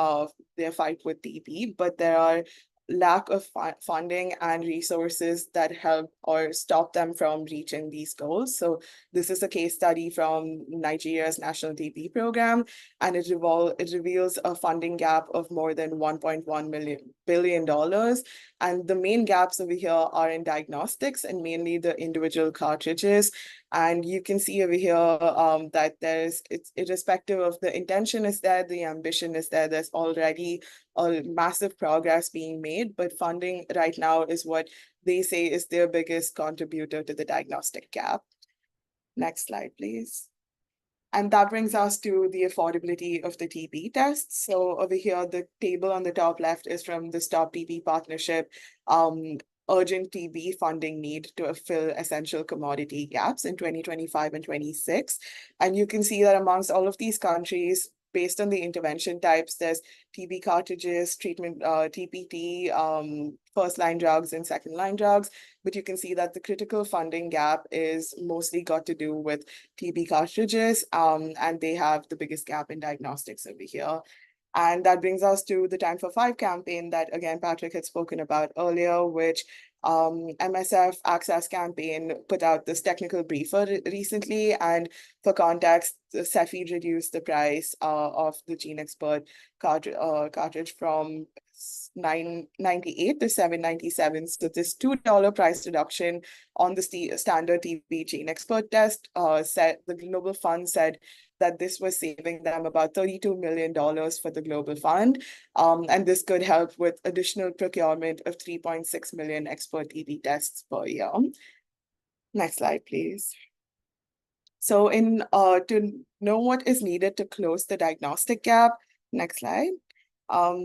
their fight with TB, but there are lack of funding and resources that help or stop them from reaching these goals. So this is a case study from Nigeria's national TB program, and it reveals a funding gap of more than $1.1 billion. And the main gaps over here are in diagnostics and mainly the individual cartridges. And you can see over here that it's irrespective of the intention is there, the ambition is there, there's already a massive progress being made, but funding right now is what they say is their biggest contributor to the diagnostic gap. Next slide, please. And that brings us to the affordability of the TB tests. So over here, the table on the top left is from the Stop TB Partnership, urgent TB funding need to fill essential commodity gaps in 2025 and 26. And you can see that amongst all of these countries, based on the intervention types, there's TB cartridges, treatment, TPT, first-line drugs and second-line drugs. But you can see that the critical funding gap is mostly got to do with TB cartridges, and they have the biggest gap in diagnostics over here. And that brings us to the Time for 5 campaign that, again, Patrick had spoken about earlier, which MSF Access Campaign put out this technical briefer recently. And for context, the CEPI reduced the price of the GeneXpert cartridge from $998 to $797. So this $2 price reduction on the standard TB GeneXpert test, said the Global Fund said that this was saving them about $32 million for the Global Fund. And this could help with additional procurement of 3.6 million expert TB tests per year. Next slide, please. So to know what is needed to close the diagnostic gap, next slide.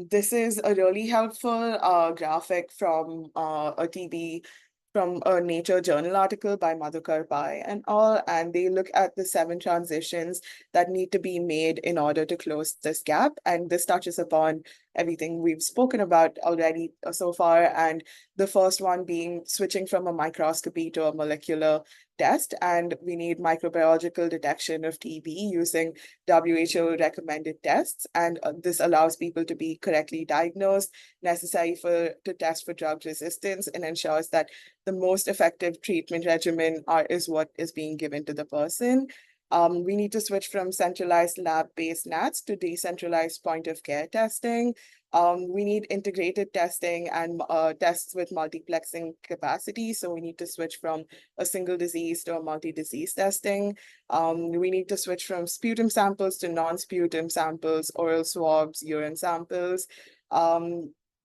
This is a really helpful graphic from a TB from a Nature journal article by Madhukar Pai and all, and they look at the 7 transitions that need to be made in order to close this gap. And this touches upon everything we've spoken about already so far. And the first one being switching from a microscopy to a molecular test. And we need microbiological detection of TB using WHO recommended tests. And this allows people to be correctly diagnosed, necessary to test for drug resistance, and ensures that the most effective treatment regimen is what is being given to the person. We need to switch from centralized lab-based NATs to decentralized point-of-care testing. We need integrated testing and tests with multiplexing capacity. So we need to switch from a single disease to a multi-disease testing. We need to switch from sputum samples to non-sputum samples, oral swabs, urine samples.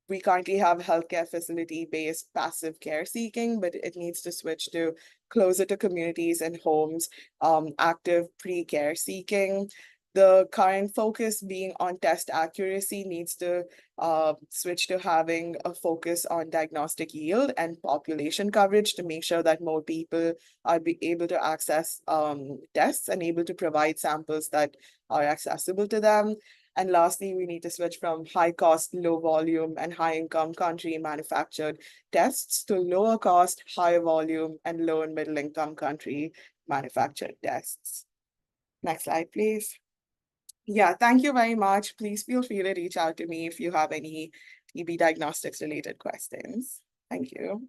We currently have healthcare facility-based passive care seeking, but it needs to switch to closer to communities and homes, active pre-care seeking. The current focus being on test accuracy needs to switch to having a focus on diagnostic yield and population coverage to make sure that more people are able to access tests and able to provide samples that are accessible to them. And lastly, we need to switch from high cost, low volume, and high income country manufactured tests to lower cost, high volume, and low and middle income country manufactured tests. Next slide, please. Yeah, thank you very much. Please feel free to reach out to me if you have any TB diagnostics related questions. Thank you.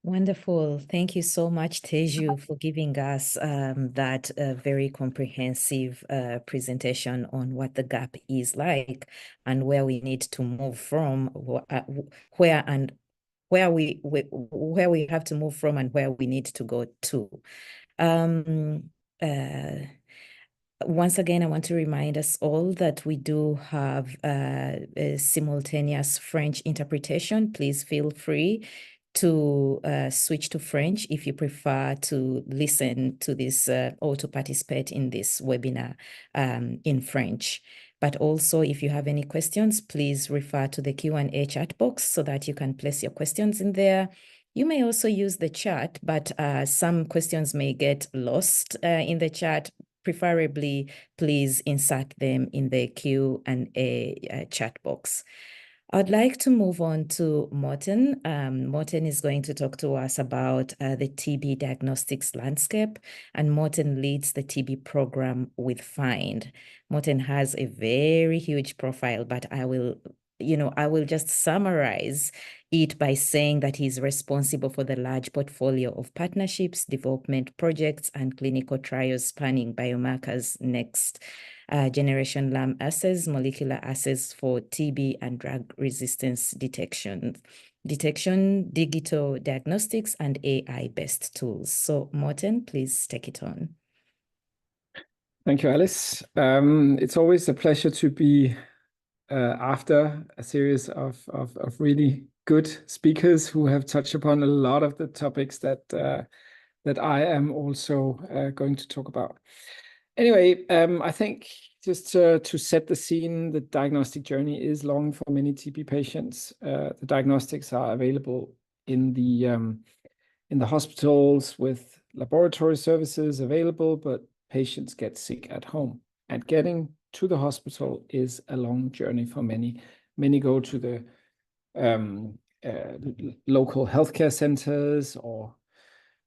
Wonderful. Thank you so much, Teju, for giving us that very comprehensive presentation on what the gap is like and where we need to move from, where we have to move from and where we need to go to. Once again, I want to remind us all that we do have a simultaneous French interpretation. Please feel free to switch to French if you prefer to listen to this or to participate in this webinar in French. But also, if you have any questions, please refer to the Q&A chat box so that you can place your questions in there. You may also use the chat, but some questions may get lost in the chat. Preferably, please insert them in the Q&A chat box. I'd like to move on to Morten. Morten is going to talk to us about the TB diagnostics landscape, and Morten leads the TB program with FIND. Morten has a very huge profile, but I will just summarize it by saying that he's responsible for the large portfolio of partnerships, development projects, and clinical trials spanning biomarkers, next generation LAM assays, molecular assays for TB and drug resistance detection, digital diagnostics, and AI-based tools. So Morten, please take it on. Thank you, Alice. It's always a pleasure to be after a series of really good speakers who have touched upon a lot of the topics that I am also going to talk about. Anyway, I think just to set the scene, the diagnostic journey is long for many TB patients. The diagnostics are available in the hospitals with laboratory services available, but patients get sick at home. And getting to the hospital is a long journey for many. Many go to the local healthcare centers or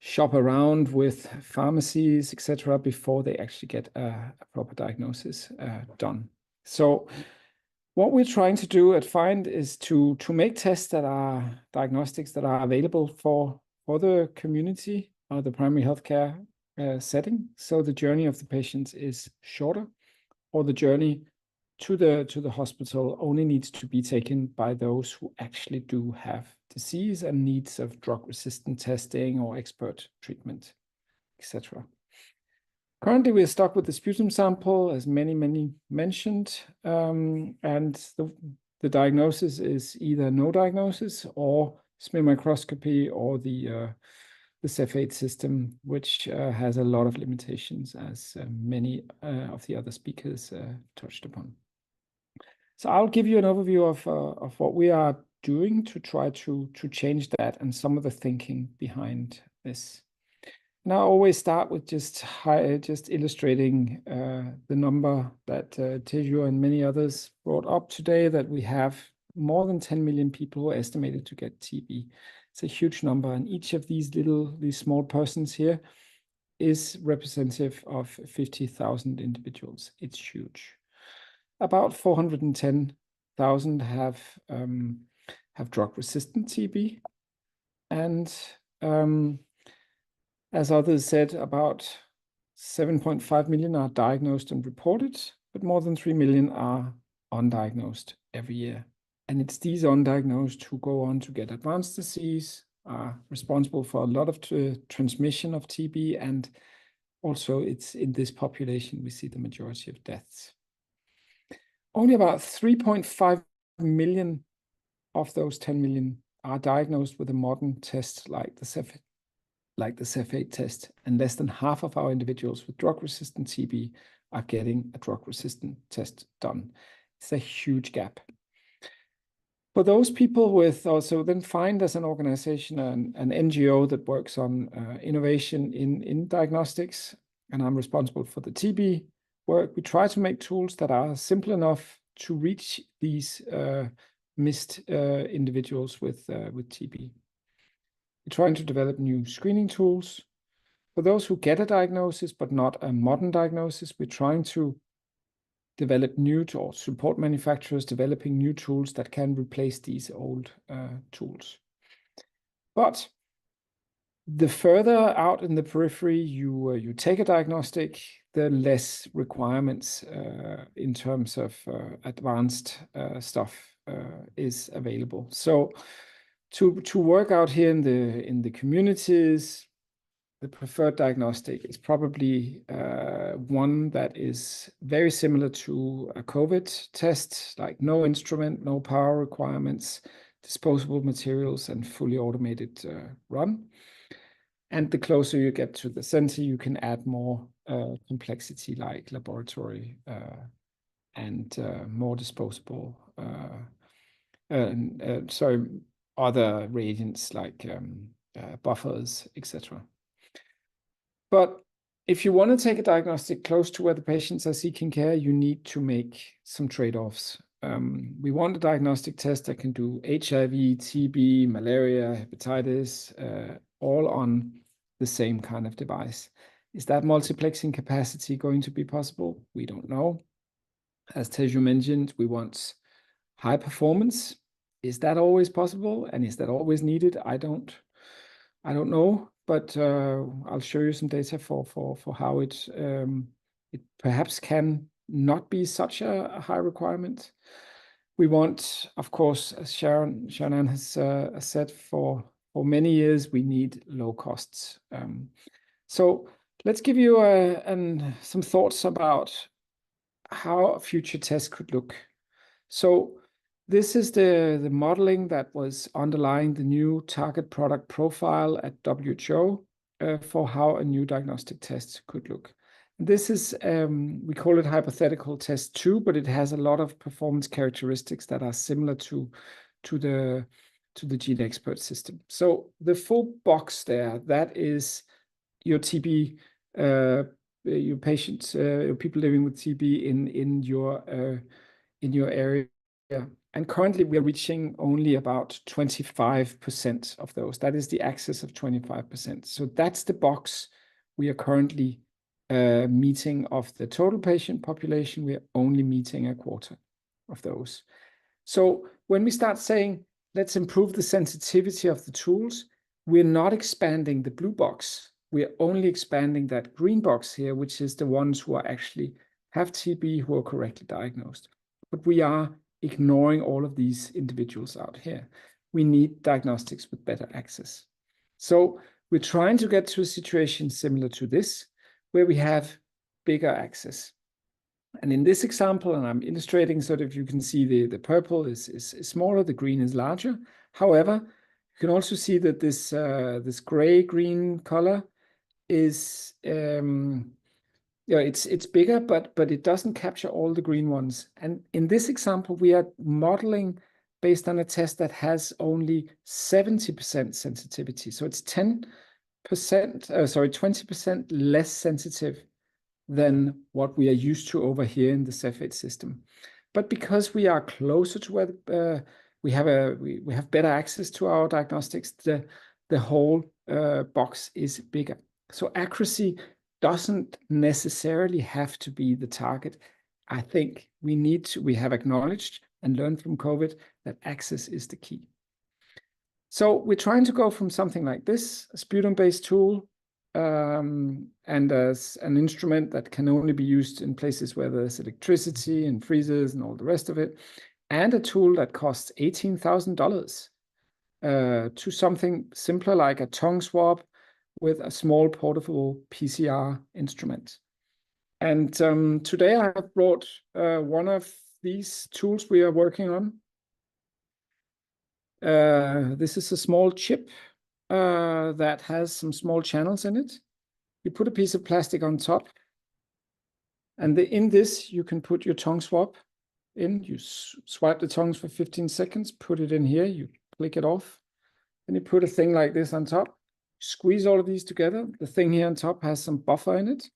shop around with pharmacies, etc., before they actually get a proper diagnosis done. So what we're trying to do at FIND is to make tests that are diagnostics that are available for the community or the primary healthcare setting. So the journey of the patients is shorter, or the journey to the hospital only needs to be taken by those who actually do have disease and needs of drug-resistant testing or expert treatment, etc. Currently, we're stuck with the sputum sample, as many mentioned, and the diagnosis is either no diagnosis or smear microscopy or the Cepheid system, which has a lot of limitations, as many of the other speakers touched upon. So I'll give you an overview of what we are doing to try to change that and some of the thinking behind this. And I always start with just illustrating the number that Teju and many others brought up today, that we have more than 10 million people who are estimated to get TB. It's a huge number, and each of these small persons here is representative of 50,000 individuals. It's huge. About 410,000 have drug-resistant TB, and as others said, about 7.5 million are diagnosed and reported, but more than 3 million are undiagnosed every year. And it's these undiagnosed who go on to get advanced disease, are responsible for a lot of transmission of TB, and also it's in this population we see the majority of deaths. Only about 3.5 million of those 10 million are diagnosed with a modern test like the Cepheid test, and less than half of our individuals with drug-resistant TB are getting a drug-resistant test done. It's a huge gap. For those people with also then find as an organization an NGO that works on innovation in diagnostics, and I'm responsible for the TB work. We try to make tools that are simple enough to reach these missed individuals with TB. We're trying to develop new screening tools. For those who get a diagnosis, but not a modern diagnosis, we're trying to develop or support manufacturers developing new tools that can replace these old tools. But the further out in the periphery you take a diagnostic, the less requirements in terms of advanced stuff is available. So to work out here in the communities, the preferred diagnostic is probably one that is very similar to a COVID test, like no instrument, no power requirements, disposable materials, and fully automated run. And the closer you get to the center, you can add more complexity, like laboratory and more disposable, other reagents like buffers, etc. But if you want to take a diagnostic close to where the patients are seeking care, you need to make some trade-offs. We want a diagnostic test that can do HIV, TB, malaria, hepatitis, all on the same kind of device. Is that multiplexing capacity going to be possible? We don't know. As Teju mentioned, we want high performance. Is that always possible? And is that always needed? I don't know, but I'll show you some data for how it perhaps can not be such a high requirement. We want, of course, as Sharon has said, for many years, we need low costs. So let's give you some thoughts about how a future test could look. So this is the modeling that was underlying the new target product profile at WHO for how a new diagnostic test could look. This is, we call it hypothetical test 2, but it has a lot of performance characteristics that are similar to the Gene Expert system. So the full box there, that is your TB, your patients, your people living with TB in your area. And currently we are reaching only about 25% of those. That is the access of 25%. So that's the box we are currently meeting of the total patient population. We are only meeting a quarter of those. So when we start saying, let's improve the sensitivity of the tools, we're not expanding the blue box. We're only expanding that green box here, which is the ones who are actually have TB, who are correctly diagnosed. But we are ignoring all of these individuals out here. We need diagnostics with better access. So we're trying to get to a situation similar to this, where we have bigger access. And in this example, and I'm illustrating so that you can see the purple is smaller, the green is larger. However, you can also see that this gray-green color is it's bigger, but it doesn't capture all the green ones. And in this example, we are modeling based on a test that has only 70% sensitivity. So it's 20% less sensitive than what we are used to over here in the Cepheid system. But because we are closer to where we have better access to our diagnostics, the whole box is bigger. So accuracy doesn't necessarily have to be the target. I think we have acknowledged and learned from COVID that access is the key. So we're trying to go from something like this, a sputum-based tool, and as an instrument that can only be used in places where there's electricity and freezers and all the rest of it, and a tool that costs $18,000 to something simpler like a tongue swab with a small portable PCR instrument. And today I have brought one of these tools we are working on. This is a small chip that has some small channels in it. You put a piece of plastic on top, and in this you can put your tongue swab in. You swipe the tongues for 15 seconds, put it in here, you click it off, and you put a thing like this on top. Squeeze all of these together. The thing here on top has some buffer in it.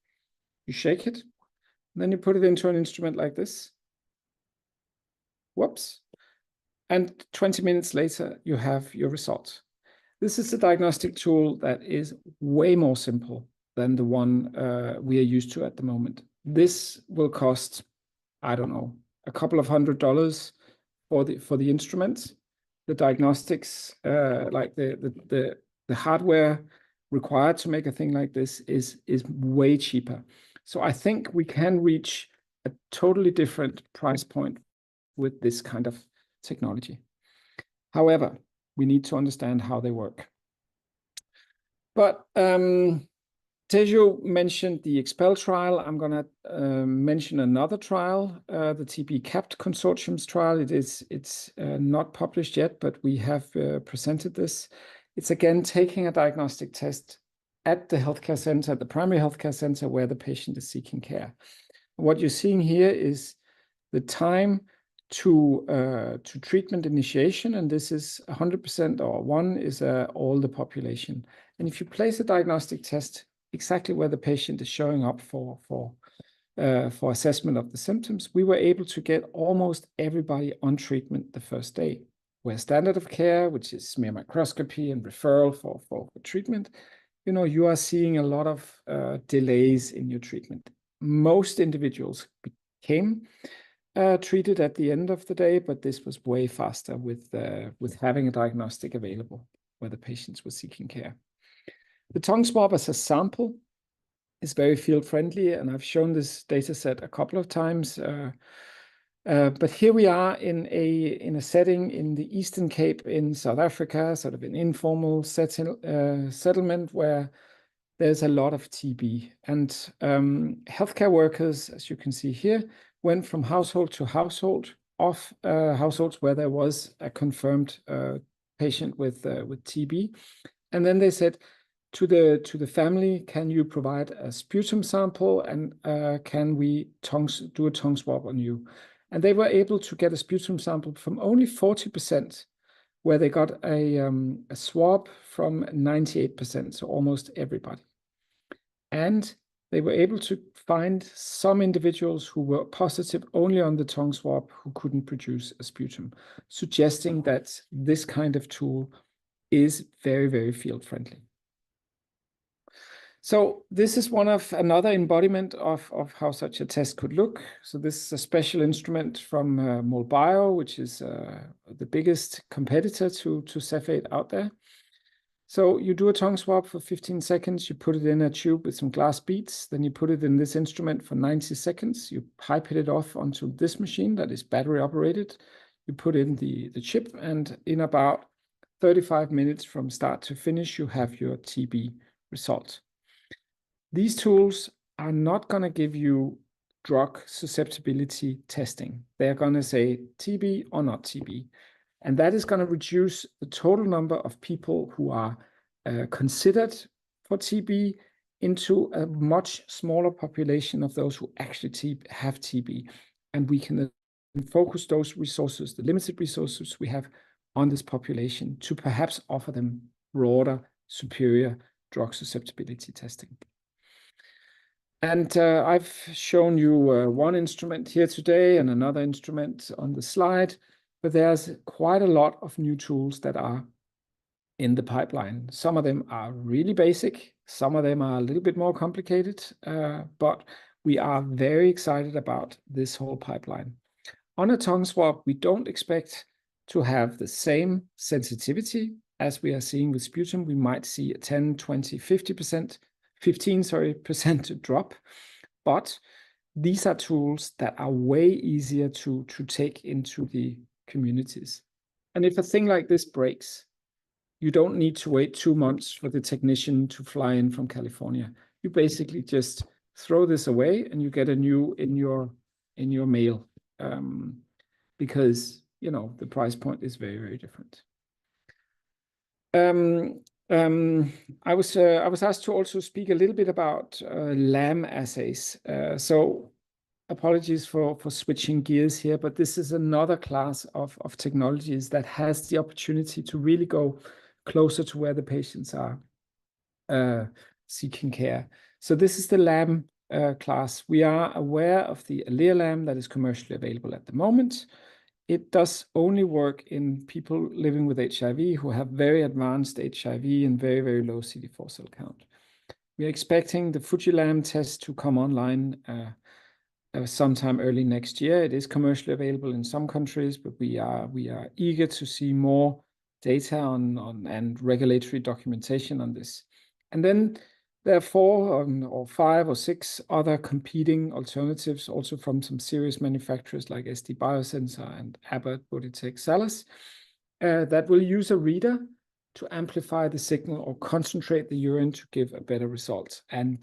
You shake it, and then you put it into an instrument like this. Whoops. And 20 minutes later, you have your result. This is a diagnostic tool that is way more simple than the one we are used to at the moment. This will cost, I don't know, a couple of $100 for the instrument. The diagnostics, like the hardware required to make a thing like this is way cheaper. So I think we can reach a totally different price point with this kind of technology. However, we need to understand how they work. But Tejo mentioned the EXPEL trial. I'm going to mention another trial, the TB CAPT Consortium's trial. It's not published yet, but we have presented this. It's again taking a diagnostic test at the healthcare center, the primary healthcare center where the patient is seeking care. What you're seeing here is the time to treatment initiation, and this is 100%, or one is all the population. And if you place a diagnostic test exactly where the patient is showing up for assessment of the symptoms, we were able to get almost everybody on treatment the first day, where standard of care, which is smear microscopy and referral for treatment, you are seeing a lot of delays in your treatment. Most individuals became treated at the end of the day, but this was way faster with having a diagnostic available where the patients were seeking care. The tongue swab as a sample is very field-friendly, and I've shown this data set a couple of times. But here we are in a setting in the Eastern Cape in South Africa, sort of an informal settlement where there's a lot of TB. And healthcare workers, as you can see here, went from household to household of households where there was a confirmed patient with TB. And then they said to the family, can you provide a sputum sample, and can we do a tongue swab on you? And they were able to get a sputum sample from only 40%, where they got a swab from 98%, so almost everybody. And they were able to find some individuals who were positive only on the tongue swab who couldn't produce a sputum, suggesting that this kind of tool is very, very field-friendly. So this is another embodiment of how such a test could look. So this is a special instrument from MolBio, which is the biggest competitor to Cepheid out there. So you do a tongue swab for 15 seconds, you put it in a tube with some glass beads, then you put it in this instrument for 90 seconds, you pipette it off onto this machine that is battery operated, you put in the chip, and in about 35 minutes from start to finish, you have your TB result. These tools are not going to give you drug susceptibility testing. They're going to say TB or not TB. And that is going to reduce the total number of people who are considered for TB into a much smaller population of those who actually have TB. And we can focus those resources, the limited resources we have, on this population to perhaps offer them broader, superior drug susceptibility testing. And I've shown you one instrument here today and another instrument on the slide, but there's quite a lot of new tools that are in the pipeline. Some of them are really basic, some of them are a little bit more complicated, but we are very excited about this whole pipeline. On a tongue swab, we don't expect to have the same sensitivity as we are seeing with sputum. We might see a 10, 20, 15% drop, but these are tools that are way easier to take into the communities. And if a thing like this breaks, you don't need to wait 2 months for the technician to fly in from California. You basically just throw this away and you get a new in your mail, because the price point is very, very different. I was asked to also speak a little bit about LAM assays. So apologies for switching gears here, but this is another class of technologies that has the opportunity to really go closer to where the patients are seeking care. So this is the LAM class. We are aware of the Alere LAM that is commercially available at the moment. It does only work in people living with HIV who have very advanced HIV and very, very low CD4 cell count. We are expecting the Fujilam test to come online sometime early next year. It is commercially available in some countries, but we are eager to see more data on and regulatory documentation on this. And then there are 4 or 5 or 6 other competing alternatives, also from some serious manufacturers like SD Biosensor and Abbott, Bodytech, Salus, that will use a reader to amplify the signal or concentrate the urine to give a better result. And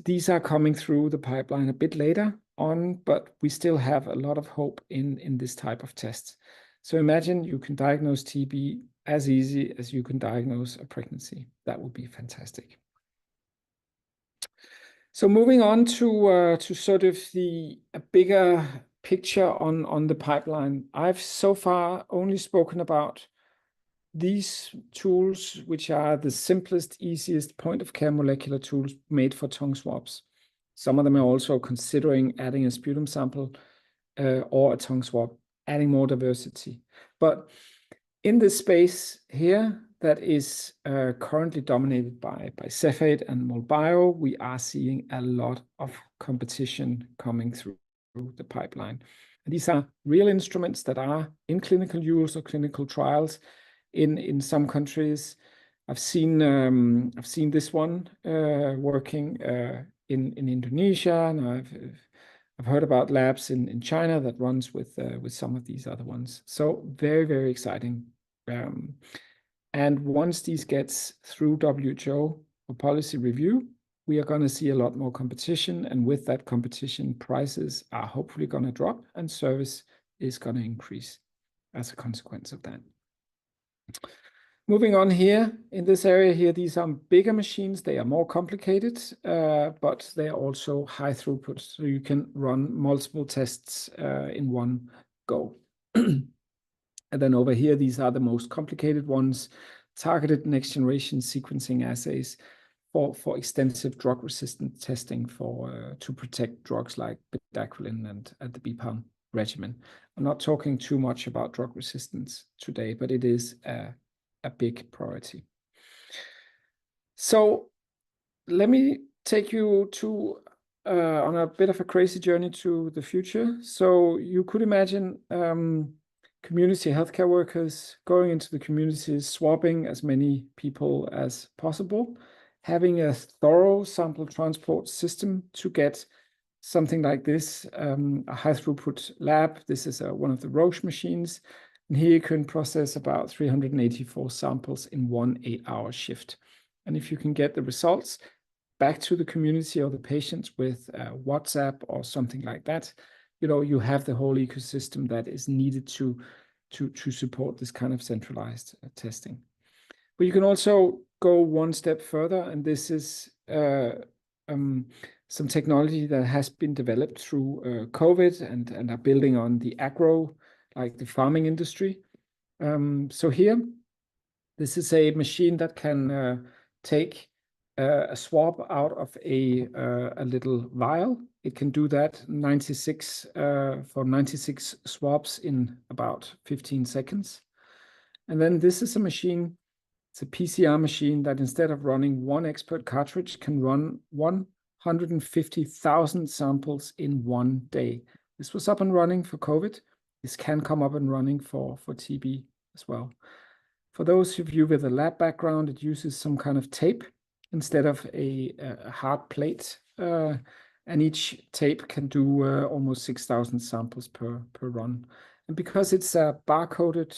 these are coming through the pipeline a bit later on, but we still have a lot of hope in this type of test. So imagine you can diagnose TB as easy as you can diagnose a pregnancy. That would be fantastic. So moving on to sort of a bigger picture on the pipeline. I've so far only spoken about these tools, which are the simplest, easiest point-of-care molecular tools made for tongue swabs. Some of them are also considering adding a sputum sample or a tongue swab, adding more diversity. But in this space here that is currently dominated by Cepheid and MolBio, we are seeing a lot of competition coming through the pipeline. And these are real instruments that are in clinical use or clinical trials in some countries. I've seen this one working in Indonesia, and I've heard about labs in China that runs with some of these other ones. So very, very exciting. And once these gets through WHO for policy review, we are going to see a lot more competition. And with that competition, prices are hopefully going to drop and service is going to increase as a consequence of that. Moving on here, in this area here, these are bigger machines. They are more complicated, but they are also high throughput. So you can run multiple tests in one go. And then over here, these are the most complicated ones, targeted next generation sequencing assays for extensive drug resistant testing to protect drugs like bedaquiline and the BPAM regimen. I'm not talking too much about drug resistance today, but it is a big priority. So let me take you on a bit of a crazy journey to the future. So you could imagine community healthcare workers going into the communities, swabbing as many people as possible, having a thorough sample transport system to get something like this, a high throughput lab. This is one of the Roche machines. And here you can process about 384 samples in 1 8-hour shift. And if you can get the results back to the community or the patients with WhatsApp or something like that, you have the whole ecosystem that is needed to support this kind of centralized testing. But you can also go one step further, and this is some technology that has been developed through COVID and are building on the agro, like the farming industry. So here, this is a machine that can take a swab out of a little vial. It can do that 96 swabs in about 15 seconds. And then this is a machine, it's a PCR machine that instead of running one expert cartridge can run 150,000 samples in one day. This was up and running for COVID. This can come up and running for TB as well. For those of you with a lab background, it uses some kind of tape instead of a hard plate. And each tape can do almost 6,000 samples per run. And because it's a barcoded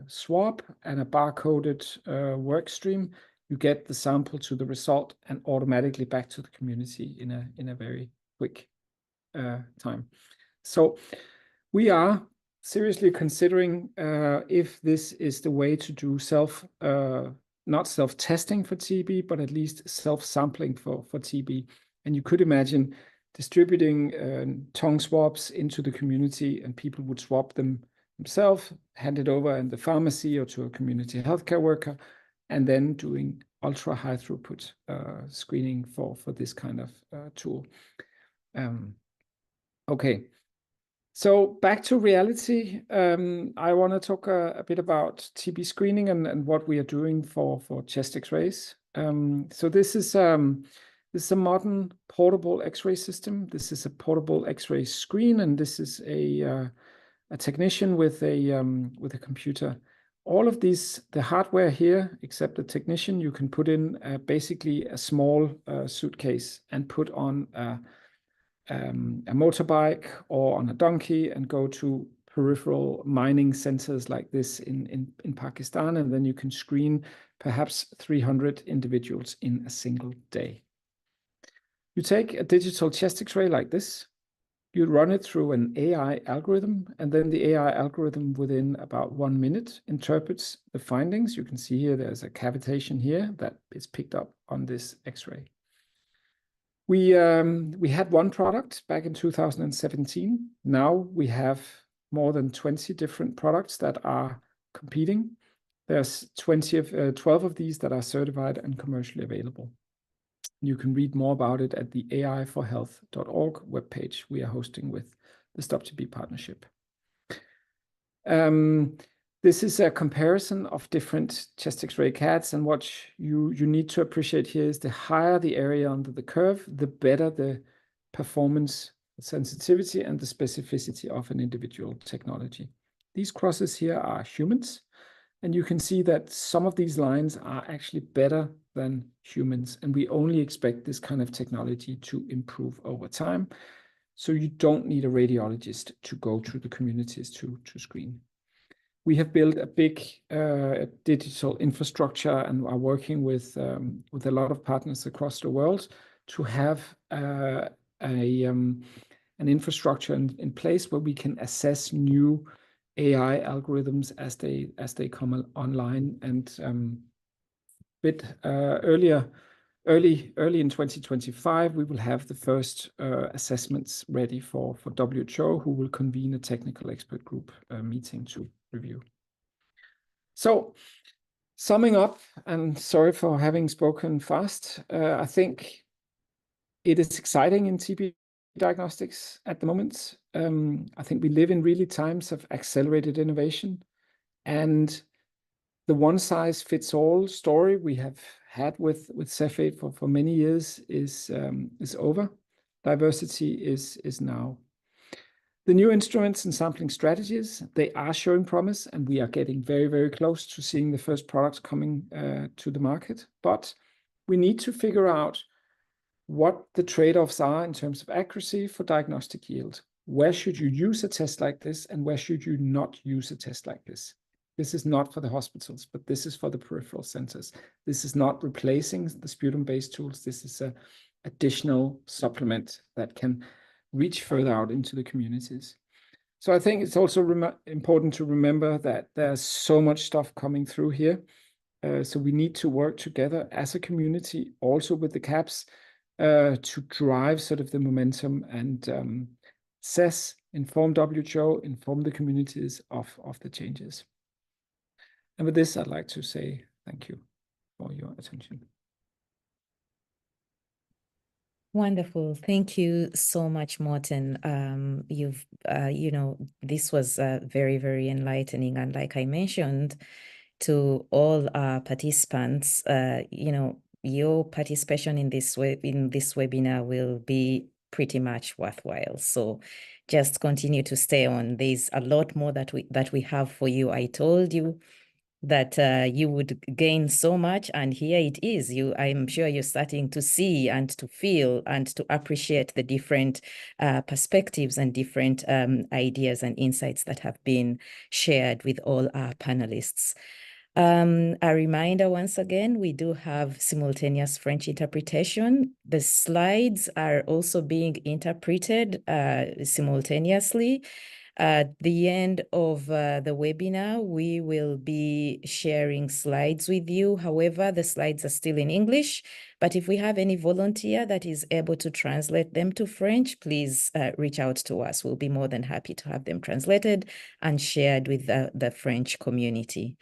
swab and a barcoded work stream, you get the sample to the result and automatically back to the community in a very quick time. So we are seriously considering if this is the way to do not self-testing for TB, but at least self-sampling for TB. And you could imagine distributing tongue swabs into the community, and people would swab them themselves, hand it over in the pharmacy or to a community healthcare worker, and then doing ultra high throughput screening for this kind of tool. Okay. So back to reality, I want to talk a bit about TB screening and what we are doing for chest X-rays. So this is a modern portable X-ray system. This is a portable X-ray screen, and this is a technician with a computer. All of these, the hardware here, except the technician, you can put in basically a small suitcase and put on a motorbike or on a donkey and go to peripheral mining centers like this in Pakistan, and then you can screen perhaps 300 individuals in a single day. You take a digital chest X-ray like this, you run it through an AI algorithm, and then the AI algorithm within about 1 minute interprets the findings. You can see here there's a cavitation here that is picked up on this X-ray. We had one product back in 2017. Now we have more than 20 different products that are competing. There's 12 of these that are certified and commercially available. You can read more about it at the aiforhealth.org webpage we are hosting with the StopTB partnership. This is a comparison of different chest X-ray CADs, and what you need to appreciate here is the higher the area under the curve, the better the performance, sensitivity, and the specificity of an individual technology. These crosses here are humans, and you can see that some of these lines are actually better than humans, and we only expect this kind of technology to improve over time. So you don't need a radiologist to go to the communities to screen. We have built a big digital infrastructure and are working with a lot of partners across the world to have an infrastructure in place where we can assess new AI algorithms as they come online. And early in 2025, we will have the first assessments ready for WHO, who will convene a technical expert group meeting to review. So summing up, and sorry for having spoken fast, I think it is exciting in TB diagnostics at the moment. I think we live in really times of accelerated innovation, and the one-size-fits-all story we have had with Cepheid for many years is over. Diversity is now. The new instruments and sampling strategies, they are showing promise, and we are getting very, very close to seeing the first products coming to the market. But we need to figure out what the trade-offs are in terms of accuracy for diagnostic yield. Where should you use a test like this, and where should you not use a test like this? This is not for the hospitals, but this is for the peripheral centers. This is not replacing the sputum-based tools. This is an additional supplement that can reach further out into the communities. So I think it's also important to remember that there's so much stuff coming through here. So we need to work together as a community, also with the CAPs, to drive sort of the momentum and inform WHO, inform the communities of the changes. And with this, I'd like to say thank you for your attention. Wonderful. Thank you so much, Morten. This was very, very enlightening. And like I mentioned to all our participants, your participation in this webinar will be pretty much worthwhile. So just continue to stay on. There's a lot more that we have for you. I told you that you would gain so much, and here it is. I'm sure you're starting to see and to feel and to appreciate the different perspectives and different ideas and insights that have been shared with all our panelists. A reminder once again, we do have simultaneous French interpretation. The slides are also being interpreted simultaneously. At the end of the webinar, we will be sharing slides with you. However, the slides are still in English, but if we have any volunteer that is able to translate them to French, please reach out to us. We'll be more than happy to have them translated and shared with the French community.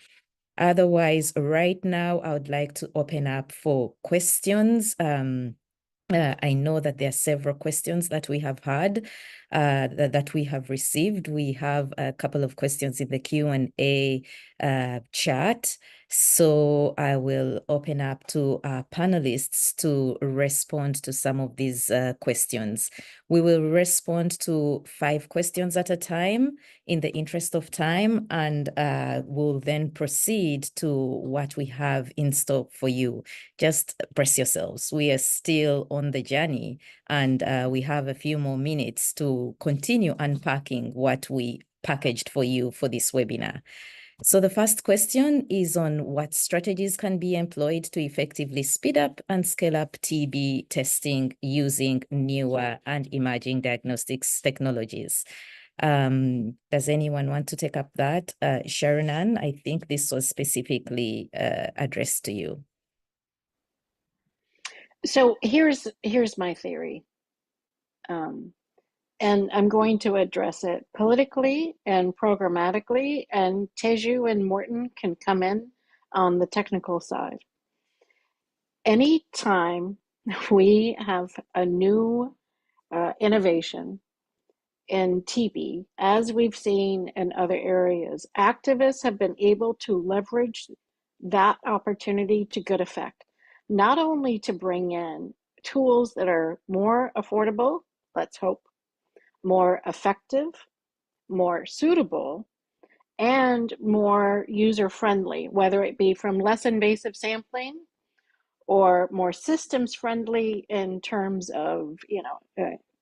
Otherwise, right now, I would like to open up for questions. I know that there are several questions that we have had, that we have received. We have a couple of questions in the Q&A chat. So I will open up to our panelists to respond to some of these questions. We will respond to 5 questions at a time in the interest of time, and we'll then proceed to what we have in store for you. Just brace yourselves. We are still on the journey, and we have a few more minutes to continue unpacking what we packaged for you for this webinar. So the first question is on what strategies can be employed to effectively speed up and scale up TB testing using newer and emerging diagnostics technologies. Does anyone want to take up that? Sharon, I think this was specifically addressed to you. So here's my theory. And I'm going to address it politically and programmatically, and Teju and Morten can come in on the technical side. Anytime we have a new innovation in TB, as we've seen in other areas, activists have been able to leverage that opportunity to good effect, not only to bring in tools that are more affordable, let's hope, more effective, more suitable, and more user-friendly, whether it be from less invasive sampling or more systems friendly in terms of,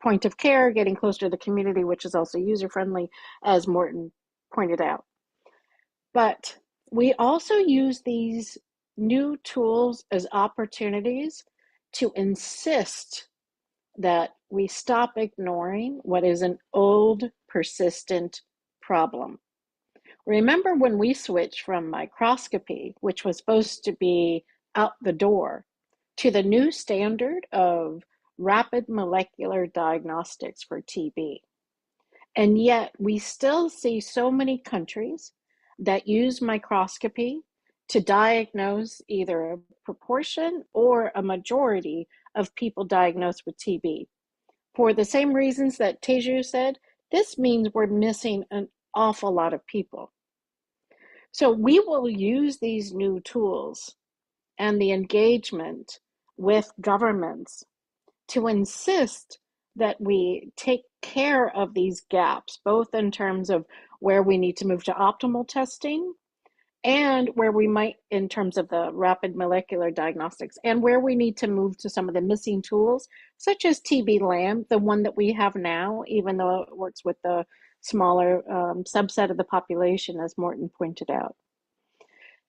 point of care, getting closer to the community, which is also user-friendly, as Morten pointed out. But we also use these new tools as opportunities to insist that we stop ignoring what is an old, persistent problem. Remember when we switched from microscopy, which was supposed to be out the door, to the new standard of rapid molecular diagnostics for TB. And yet we still see so many countries that use microscopy to diagnose either a proportion or a majority of people diagnosed with TB. For the same reasons that Teju said, this means we're missing an awful lot of people. So we will use these new tools and the engagement with governments to insist that we take care of these gaps, both in terms of where we need to move to optimal testing and where we might, in terms of the rapid molecular diagnostics, and where we need to move to some of the missing tools, such as TB-LAM, the one that we have now, even though it works with the smaller subset of the population, as Morten pointed out.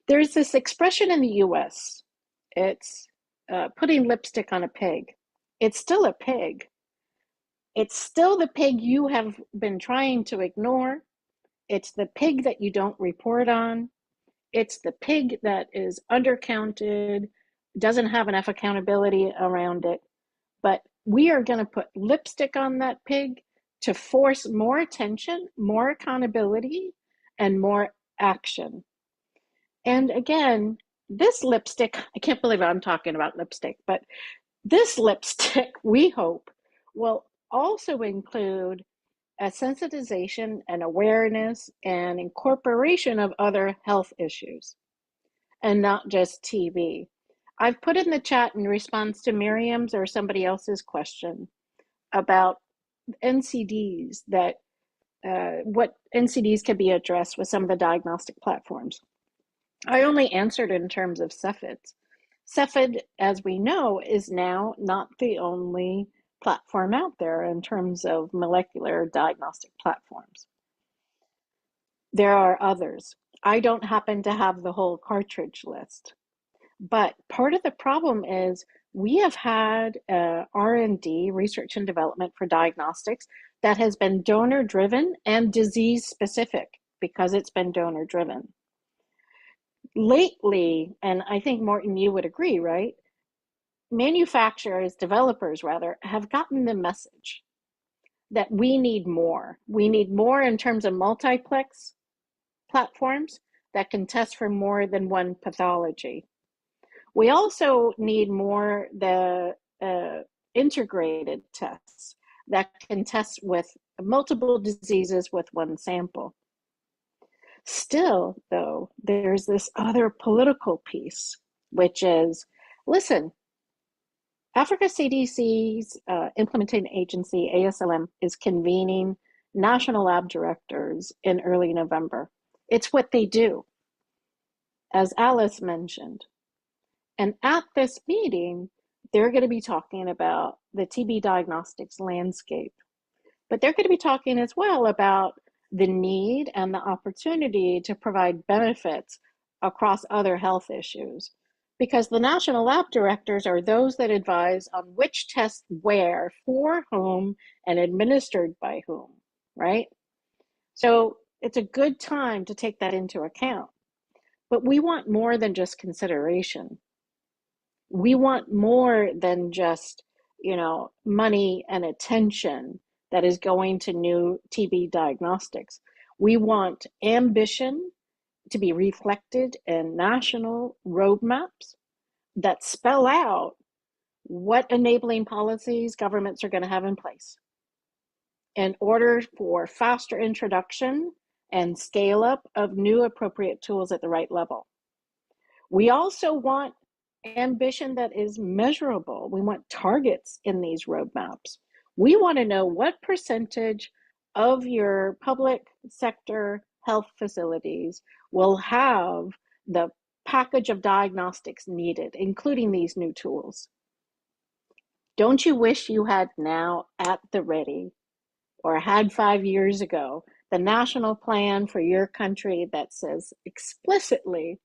There's this expression in the US, it's putting lipstick on a pig. It's still a pig. It's still the pig you have been trying to ignore. It's the pig that you don't report on. It's the pig that is undercounted, doesn't have enough accountability around it. but we are going to put lipstick on that pig to force more attention, more accountability, and more action. And again, this lipstick, I can't believe I'm talking about lipstick, but this lipstick, we hope, will also include a sensitization and awareness and incorporation of other health issues and not just TB. I've put in the chat in response to Miriam's or somebody else's question about NCDs, that what NCDs can be addressed with some of the diagnostic platforms. I only answered in terms of CEPHIDs. CEPHID, as we know, is now not the only platform out there in terms of molecular diagnostic platforms. There are others. I don't happen to have the whole cartridge list, but part of the problem is we have had R&D, research and development for diagnostics, that has been donor driven and disease specific because it's been donor driven. Lately, and I think Morten, you would agree, right? Manufacturers, developers rather, have gotten the message that we need more. We need more in terms of multiplex platforms that can test for more than one pathology. We also need more the integrated tests that can test with multiple diseases with one sample. Still, though, there's this other political piece, which is, listen, Africa CDC's implementing agency, ASLM, is convening national lab directors in early November. It's what they do, as Alice mentioned. And at this meeting, they're going to be talking about the TB diagnostics landscape. But they're going to be talking as well about the need and the opportunity to provide benefits across other health issues. Because the national lab directors are those that advise on which tests where, for whom, and administered by whom, right? So it's a good time to take that into account. But we want more than just consideration. We want more than just, money and attention that is going to new TB diagnostics. We want ambition to be reflected in national roadmaps that spell out what enabling policies governments are going to have in place in order for faster introduction and scale up of new appropriate tools at the right level. We also want ambition that is measurable. We want targets in these roadmaps. We want to know what percentage of your public sector health facilities will have the package of diagnostics needed, including these new tools. Don't you wish you had now at the ready, or had 5 years ago, the national plan for your country that says explicitly,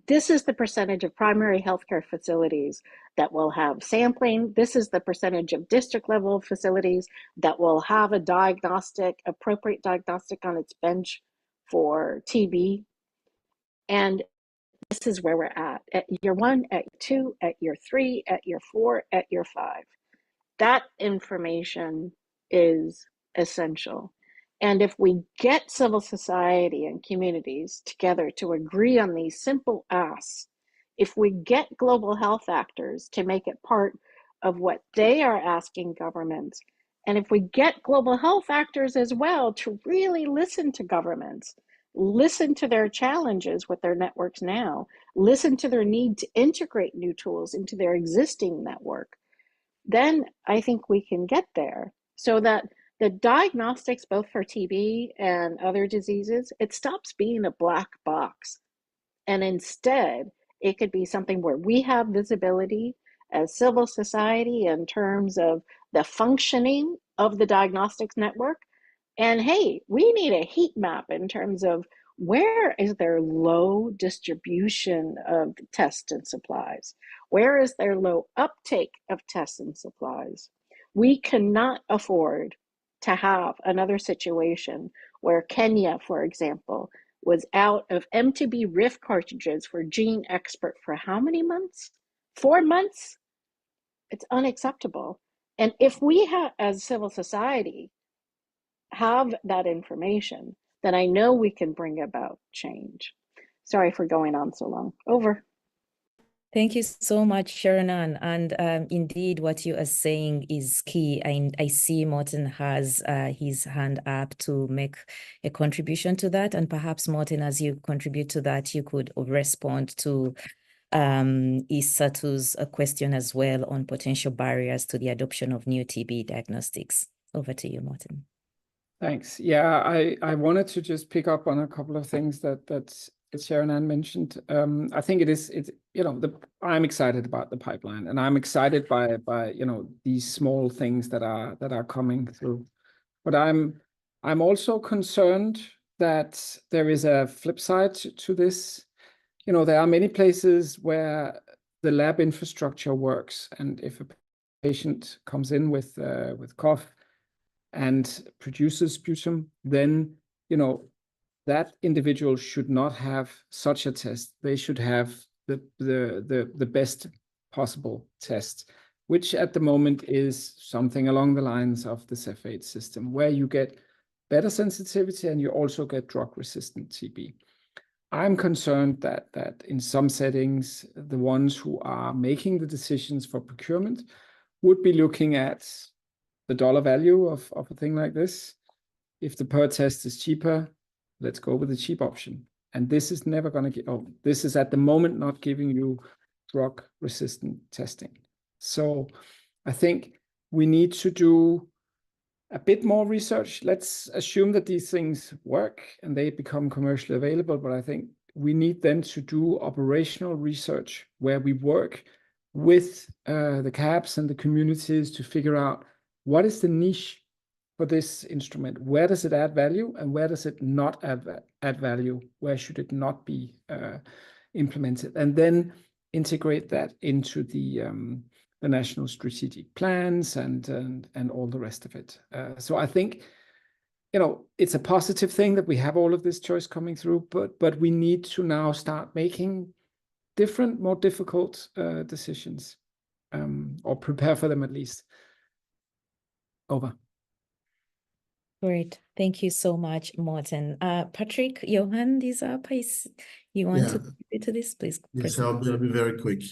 this is the percentage of primary healthcare facilities that will have sampling. This is the percentage of district level facilities that will have a appropriate diagnostic on its bench for TB. And this is where we're at year 1, at year 2, at year 3, at year 4, at year 5. That information is essential. And if we get civil society and communities together to agree on these simple asks, if we get global health actors to make it part of what they are asking governments, and if we get global health actors as well to really listen to governments, listen to their challenges with their networks now, listen to their need to integrate new tools into their existing network, then I think we can get there so that the diagnostics, both for TB and other diseases, it stops being a black box. And instead, it could be something where we have visibility as civil society in terms of the functioning of the diagnostics network. And hey, we need a heat map in terms of where is there low distribution of tests and supplies? Where is there low uptake of tests and supplies? We cannot afford to have another situation where Kenya, for example, was out of MTB RIF cartridges for Gene Expert for how many months? 4 months? It's unacceptable. And if we have, as civil society, have that information, then I know we can bring about change. Sorry for going on so long. Over. Thank you so much, Sharonan. And indeed, what you are saying is key. I see Morten has his hand up to make a contribution to that. And perhaps, Morten, as you contribute to that, you could respond to Isatu's question as well on potential barriers to the adoption of new TB diagnostics. Over to you, Morten. Thanks. Yeah, I wanted to just pick up on a couple of things that Sharonan mentioned. I think it's I'm excited about the pipeline, and I'm excited by these small things that are coming through. But I'm also concerned that there is a flip side to this. There are many places where the lab infrastructure works, and if a patient comes in with cough and produces sputum, then that individual should not have such a test. They should have the best possible test, which at the moment is something along the lines of the Cepheid system, where you get better sensitivity and you also get drug-resistant TB. I'm concerned that in some settings, the ones who are making the decisions for procurement would be looking at the dollar value of a thing like this. If the per test is cheaper, let's go with the cheap option. And this is never going to get, this is at the moment not giving you drug-resistant testing. So I think we need to do a bit more research. Let's assume that these things work and they become commercially available, but I think we need then to do operational research where we work with the CAPs and the communities to figure out what is the niche for this instrument, where does it add value and where does it not add value, where should it not be implemented, and then integrate that into the national strategic plans and all the rest of it. So I think it's a positive thing that we have all of this choice coming through, but we need to now start making different, more difficult decisions, or prepare for them at least. Over. Great. Thank you so much, Morten. Patrick, your hand is up. You want to contribute to this, please? Yes, I'll be very quick.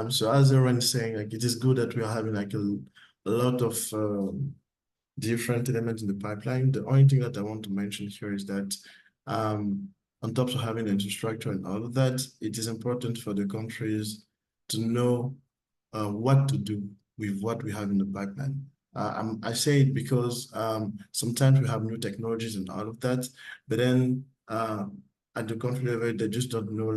So as everyone is saying, it is good that we are having a lot of different elements in the pipeline. The only thing that I want to mention here is that on top of having infrastructure and all of that, it is important for the countries to know what to do with what we have in the pipeline. I say it because sometimes we have new technologies and all of that, but then at the country level, they just don't know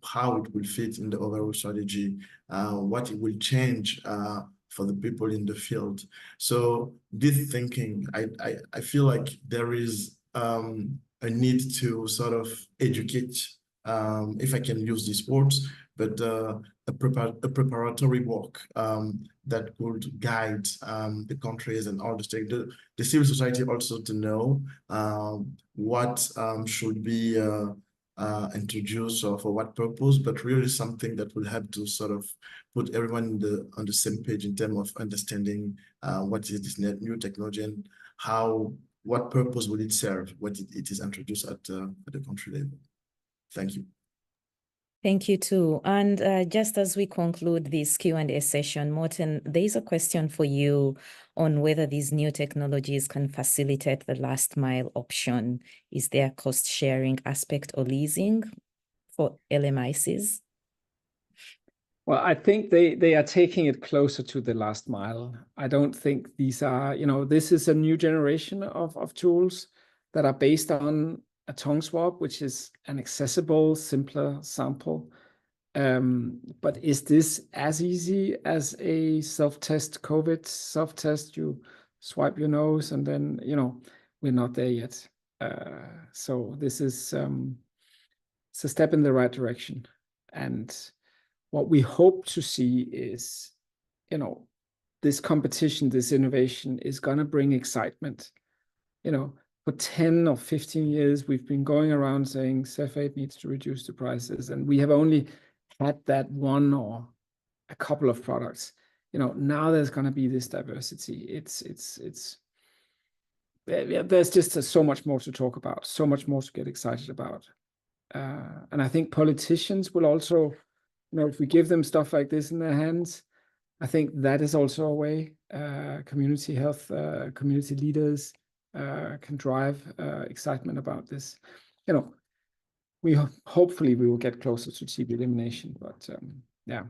how it will fit in the overall strategy, what it will change for the people in the field. So this thinking, I feel like there is a need to sort of educate, if I can use these words, but a preparatory work that could guide the countries and all the civil society also to know what should be introduced or for what purpose, but really something that will help to sort of put everyone on the same page in terms of understanding what is this new technology and what purpose will it serve when it is introduced at the country level. Thank you. Thank you too. And just as we conclude this Q&A session, Morten, there is a question for you on whether these new technologies can facilitate the last mile option. Is there a cost sharing aspect or leasing for LMICs? Well, I think they are taking it closer to the last mile. I don't think these are, this is a new generation of tools that are based on a tongue swab, which is an accessible, simpler sample. But is this as easy as a self-test COVID self-test? You swipe your nose and then, we're not there yet. So this is it's a step in the right direction. And what we hope to see is, this competition, this innovation is going to bring excitement. For 10 or 15 years, we've been going around saying Cepheid needs to reduce the prices, and we have only had that one or a couple of products. now there's going to be this diversity. There's just so much more to talk about, so much more to get excited about. And I think politicians will also, if we give them stuff like this in their hands, I think that is also a way community health, community leaders can drive excitement about this. Hopefully we will get closer to TB elimination, but yeah,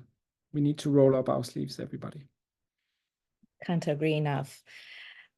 we need to roll up our sleeves, everybody. Can't agree enough.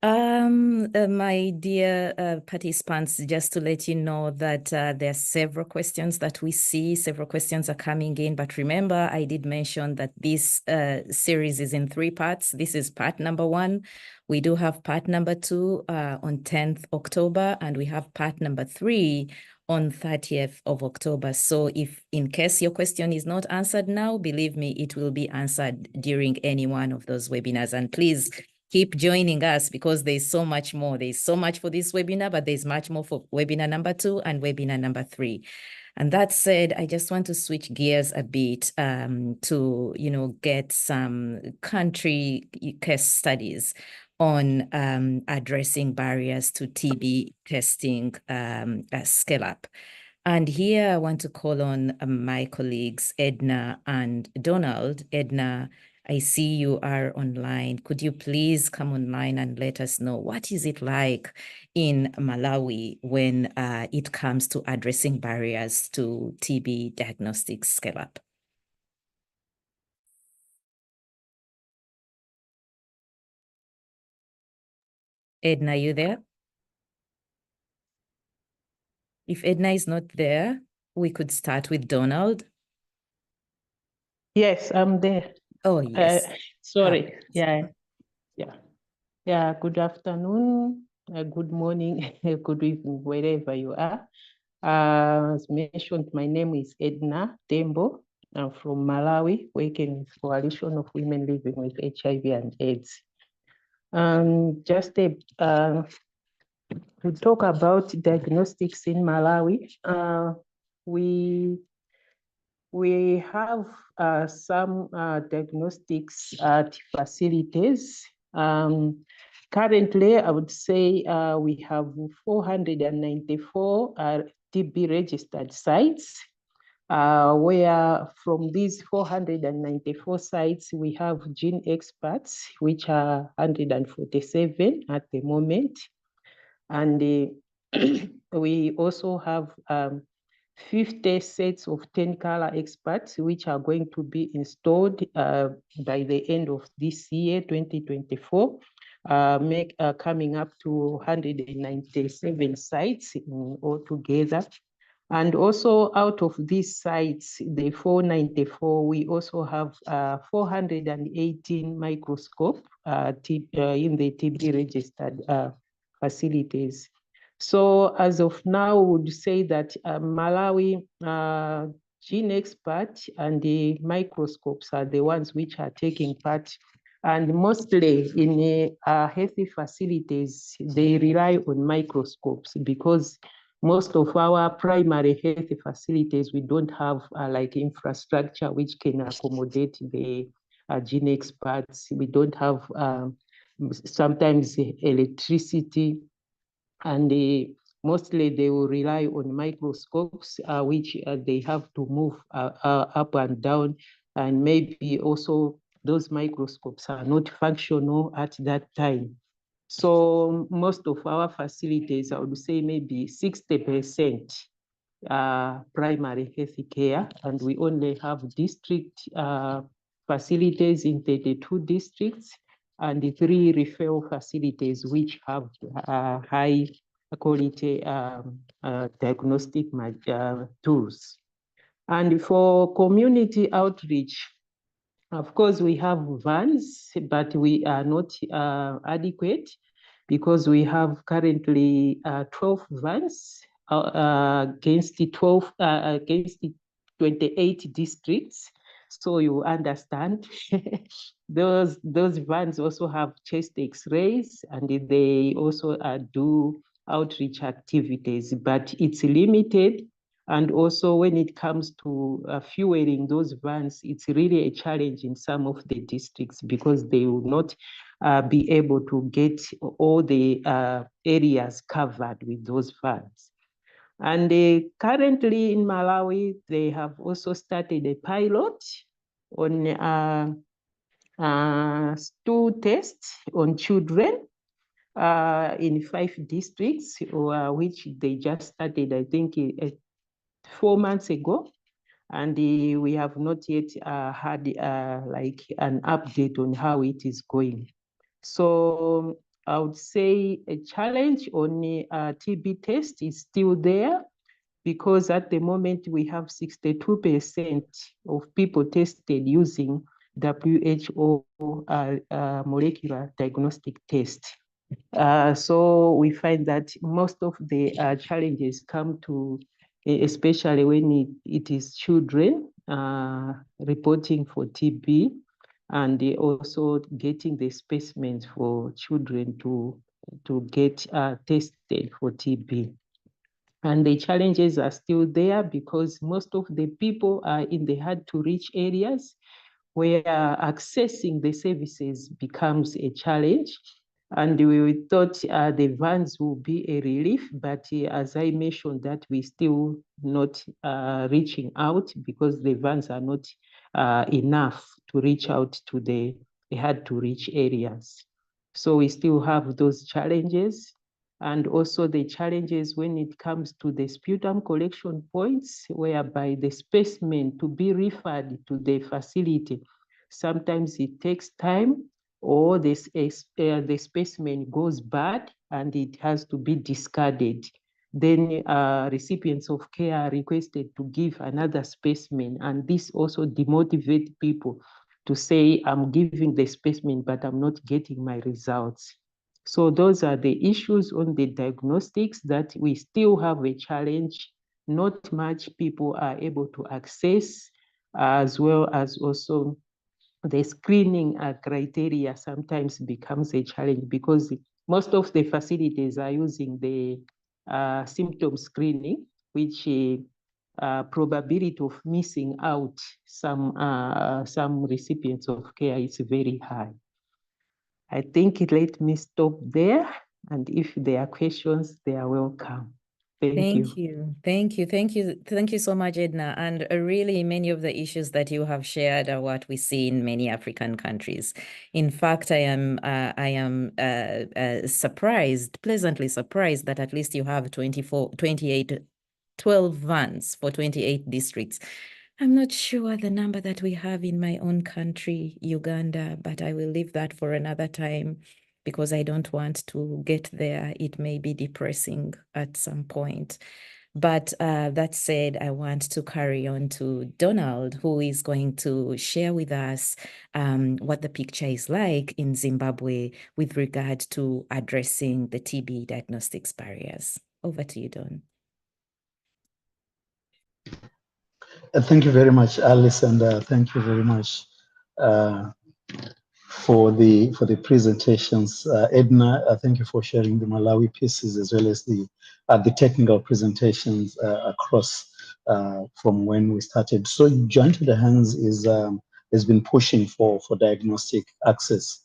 My dear participants, just to let you know that there are several questions that we see, several questions are coming in, but remember, I did mention that this series is in 3 parts. This is part number 1. We do have part number 2 on 10th October, and we have part number 3 on 30th of October. So if in case your question is not answered now, believe me, it will be answered during any one of those webinars. And please keep joining us because there's so much more. There's so much for this webinar, but there's much more for webinar number 2 and webinar number 3. And that said, I just want to switch gears a bit to, get some country case studies on addressing barriers to TB testing scale up. And here I want to call on my colleagues, Edna and Donald. Edna, I see you are online. Could you please come online and let us know what is it like in Malawi when it comes to addressing barriers to TB diagnostics scale up? Edna, are you there? If Edna is not there, we could start with Donald. Yes, I'm there. Oh, yes. Sorry. Yeah. Good afternoon, good morning, good evening, wherever you are. As mentioned, my name is Edna Tembo. I'm from Malawi, working with Coalition of Women Living with HIV and AIDS. Just to talk about diagnostics in Malawi, we have some diagnostics facilities. Currently, I would say we have 494 TB registered sites, where from these 494 sites, we have gene experts, which are 147 at the moment. And we also have 50 sets of 10 color experts, which are going to be installed by the end of this year, 2024, coming up to 197 sites altogether. And also out of these sites, the 494, we also have 418 microscope in the TB registered facilities. So as of now, we would say that Malawi gene expert and the microscopes are the ones which are taking part. And mostly in healthy facilities, they rely on microscopes because most of our primary health facilities, we don't have like infrastructure which can accommodate the gene experts. We don't have sometimes electricity, and mostly they will rely on microscopes, which they have to move up and down, and maybe also those microscopes are not functional at that time. So most of our facilities, I would say maybe 60% primary health care, and we only have district facilities in 32 districts and 3 referral facilities which have high quality diagnostic tools. And for community outreach, of course, we have vans, but we are not adequate because we have currently 12 vans against 28 districts. So you understand, those vans also have chest X-rays, and they also do outreach activities, but it's limited And also when it comes to fueling those vans, it's really a challenge in some of the districts because they will not be able to get all the areas covered with those vans. And currently in Malawi, they have also started a pilot on stool tests on children in 5 districts, which they just started, I think, 4 months ago. And we have not yet had like an update on how it is going. So I would say a challenge on the TB test is still there, because at the moment we have 62% of people tested using WHO molecular diagnostic test. So we find that most of the challenges come to, especially when it is children reporting for TB, and also getting the specimens for children to get tested for TB. And the challenges are still there because most of the people are in the hard to reach areas where accessing the services becomes a challenge. And we thought the vans will be a relief, but as I mentioned, that we still not reaching out because the vans are not enough to reach out to the hard to reach areas. So we still have those challenges. And also the challenges when it comes to the sputum collection points, whereby the specimen to be referred to the facility, sometimes it takes time, or the specimen goes bad and it has to be discarded. Then recipients of care are requested to give another specimen, and this also demotivates people to say, I'm giving the specimen, but I'm not getting my results. So those are the issues on the diagnostics that we still have a challenge. Not much people are able to access, as well as also the screening criteria sometimes becomes a challenge because most of the facilities are using the symptom screening, which probability of missing out some recipients of care is very high. I think let me stop there, and if there are questions, they are welcome. Thank you. Thank you so much, Edna. And really, many of the issues that you have shared are what we see in many African countries. In fact, I am surprised, pleasantly surprised, that at least you have 12 vans for 28 districts. I'm not sure the number that we have in my own country, Uganda, but I will leave that for another time because I don't want to get there. It may be depressing at some point. But that said, I want to carry on to Donald, who is going to share with us what the picture is like in Zimbabwe with regard to addressing the TB diagnostics barriers. Over to you, Don. Thank you very much, Alice, and thank you very much for the presentations. Edna, thank you for sharing the Malawi pieces as well as the technical presentations across from when we started. So Joint to the Hands has been pushing for diagnostic access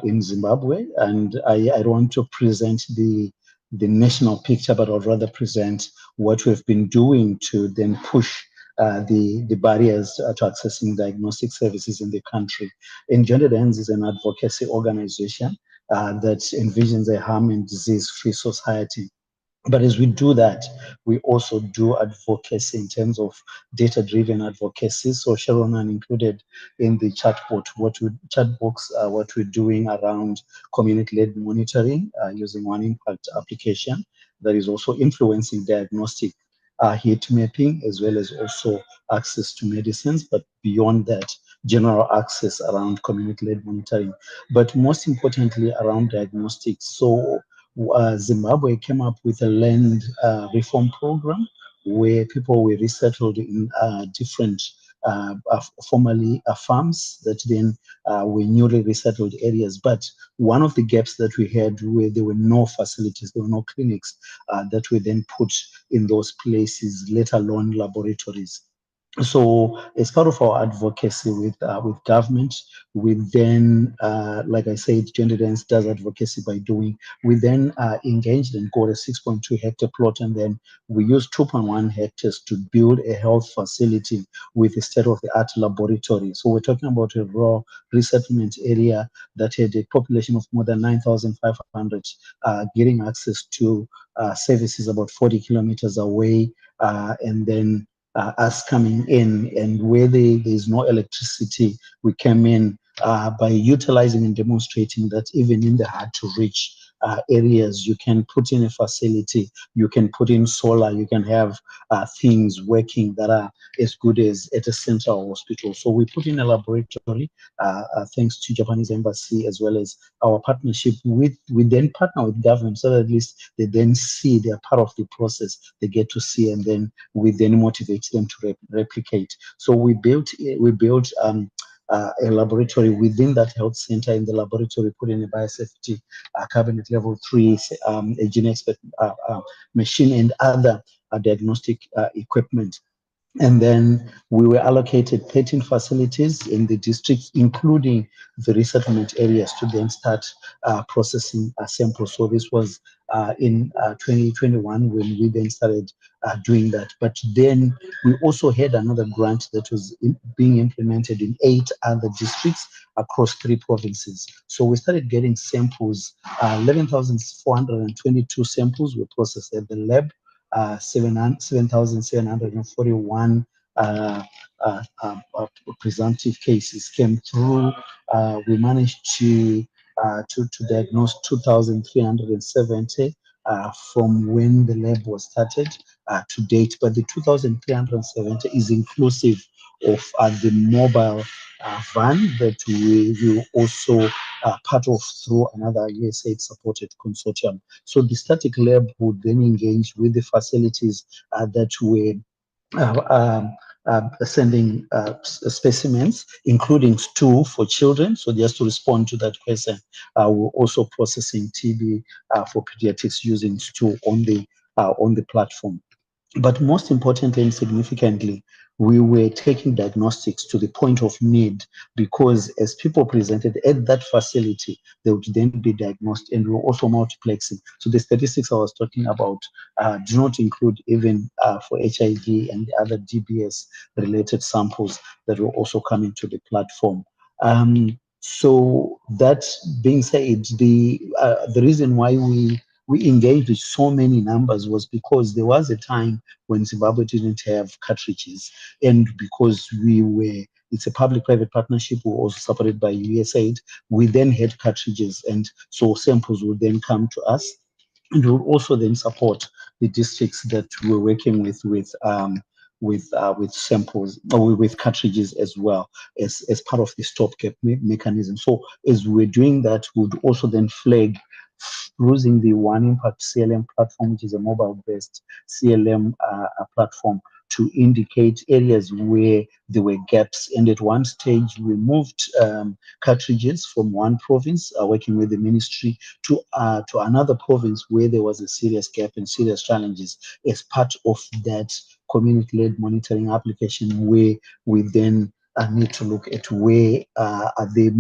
in Zimbabwe, and I want to present the national picture, but I'd rather present what we've been doing to then push the barriers to accessing diagnostic services in the country. Engendered Hands is an advocacy organization that envisions a harm and disease-free society. But as we do that, we also do advocacy in terms of data-driven advocacy. So Sharon included in the chatbox what we're doing around community-led monitoring using One Impact application that is also influencing diagnostic heat mapping, as well as also access to medicines, but beyond that, general access around community-led monitoring. But most importantly, around diagnostics. So Zimbabwe came up with a land reform program where people were resettled in different formerly farms that then were newly resettled areas. But one of the gaps that we had, where there were no facilities, there were no clinics that were then put in those places, let alone laboratories. So as part of our advocacy with government, we then, like I said, Gender Dance does advocacy by doing, we then engaged and got a 6.2 hectare plot, and then we used 2.1 hectares to build a health facility with a state-of-the-art laboratory. So we're talking about a raw resettlement area that had a population of more than 9,500, getting access to services about 40 kilometers away, and then us coming in, and where there's no electricity, we came in by utilizing and demonstrating that even in the hard to reach areas, you can put in a facility, you can put in solar, you can have things working that are as good as at a central hospital. So we put in a laboratory, thanks to Japanese embassy, as well as our partnership we then partner with government, so that at least they then see they're part of the process, they get to see, and then we then motivate them to replicate. So we built a laboratory within that health center. In the laboratory, put in a biosafety cabinet level 3, a gene expert machine, and other diagnostic equipment. And then we were allocated 13 facilities in the district, including the resettlement areas, to then start processing samples. So this was in 2021 when we then started doing that. But then we also had another grant that was being implemented in 8 other districts across 3 provinces. So we started getting samples, 11,422 samples were processed at the lab. 7,741 presumptive cases came through. We managed to diagnose 2,370 from when the lab was started to date. But the 2,370 is inclusive of the mobile van that we will also part of through another USAID supported consortium. So the static lab would then engage with the facilities that were sending specimens, including stool for children. So just to respond to that question, we're also processing TB for pediatrics using stool on the platform. But most importantly and significantly, we were taking diagnostics to the point of need, because as people presented at that facility, they would then be diagnosed, and we were also multiplexing. So the statistics I was talking about do not include even for HIV and the other DBS related samples that were also coming to the platform. So that being said, the reason why we engaged with so many numbers was because there was a time when Zimbabwe didn't have cartridges, and because it's a public-private partnership, we were also supported by USAID, we then had cartridges, and so samples would then come to us, and we'll also then support the districts that we're working with samples or with cartridges as well as part of the stopgap mechanism. So as we're doing that, we'd also then flag using the One Impact CLM platform, which is a mobile-based CLM platform, to indicate areas where there were gaps. And at one stage, we moved cartridges from one province, working with the ministry, to another province where there was a serious gap and serious challenges, as part of that community-led monitoring application, where we then need to look at where are they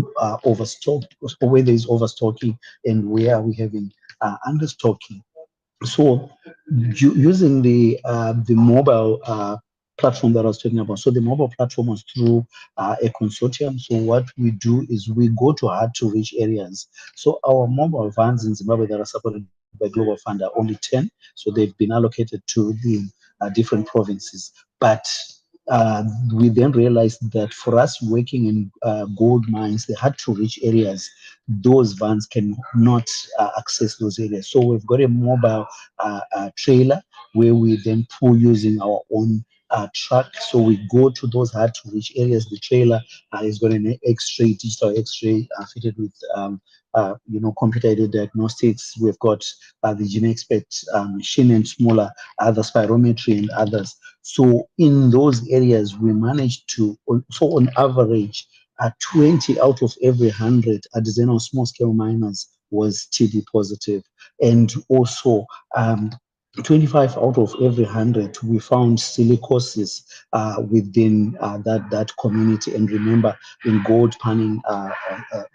overstocked, or where there is overstocking, and where are we having understocking. So using the mobile platform that I was talking about. So the mobile platform was through a consortium. So what we do is we go to hard to reach areas. So our mobile vans in Zimbabwe that are supported by Global Fund are only 10. So they've been allocated to the different provinces. But we then realized that for us working in gold mines, the hard to reach areas, those vans cannot access those areas. So we've got a mobile trailer where we then pull using our own truck. So we go to those hard to reach areas. The trailer is got an X-ray, digital X-ray fitted with computer-aided diagnostics. We've got the Gene Expert machine and smaller, other spirometry and others. So in those areas, we managed to, so on average, 20 out of every 100 artisanal small-scale miners was TB positive. And also 25 out of every 100, we found silicosis within that community. And remember, in gold panning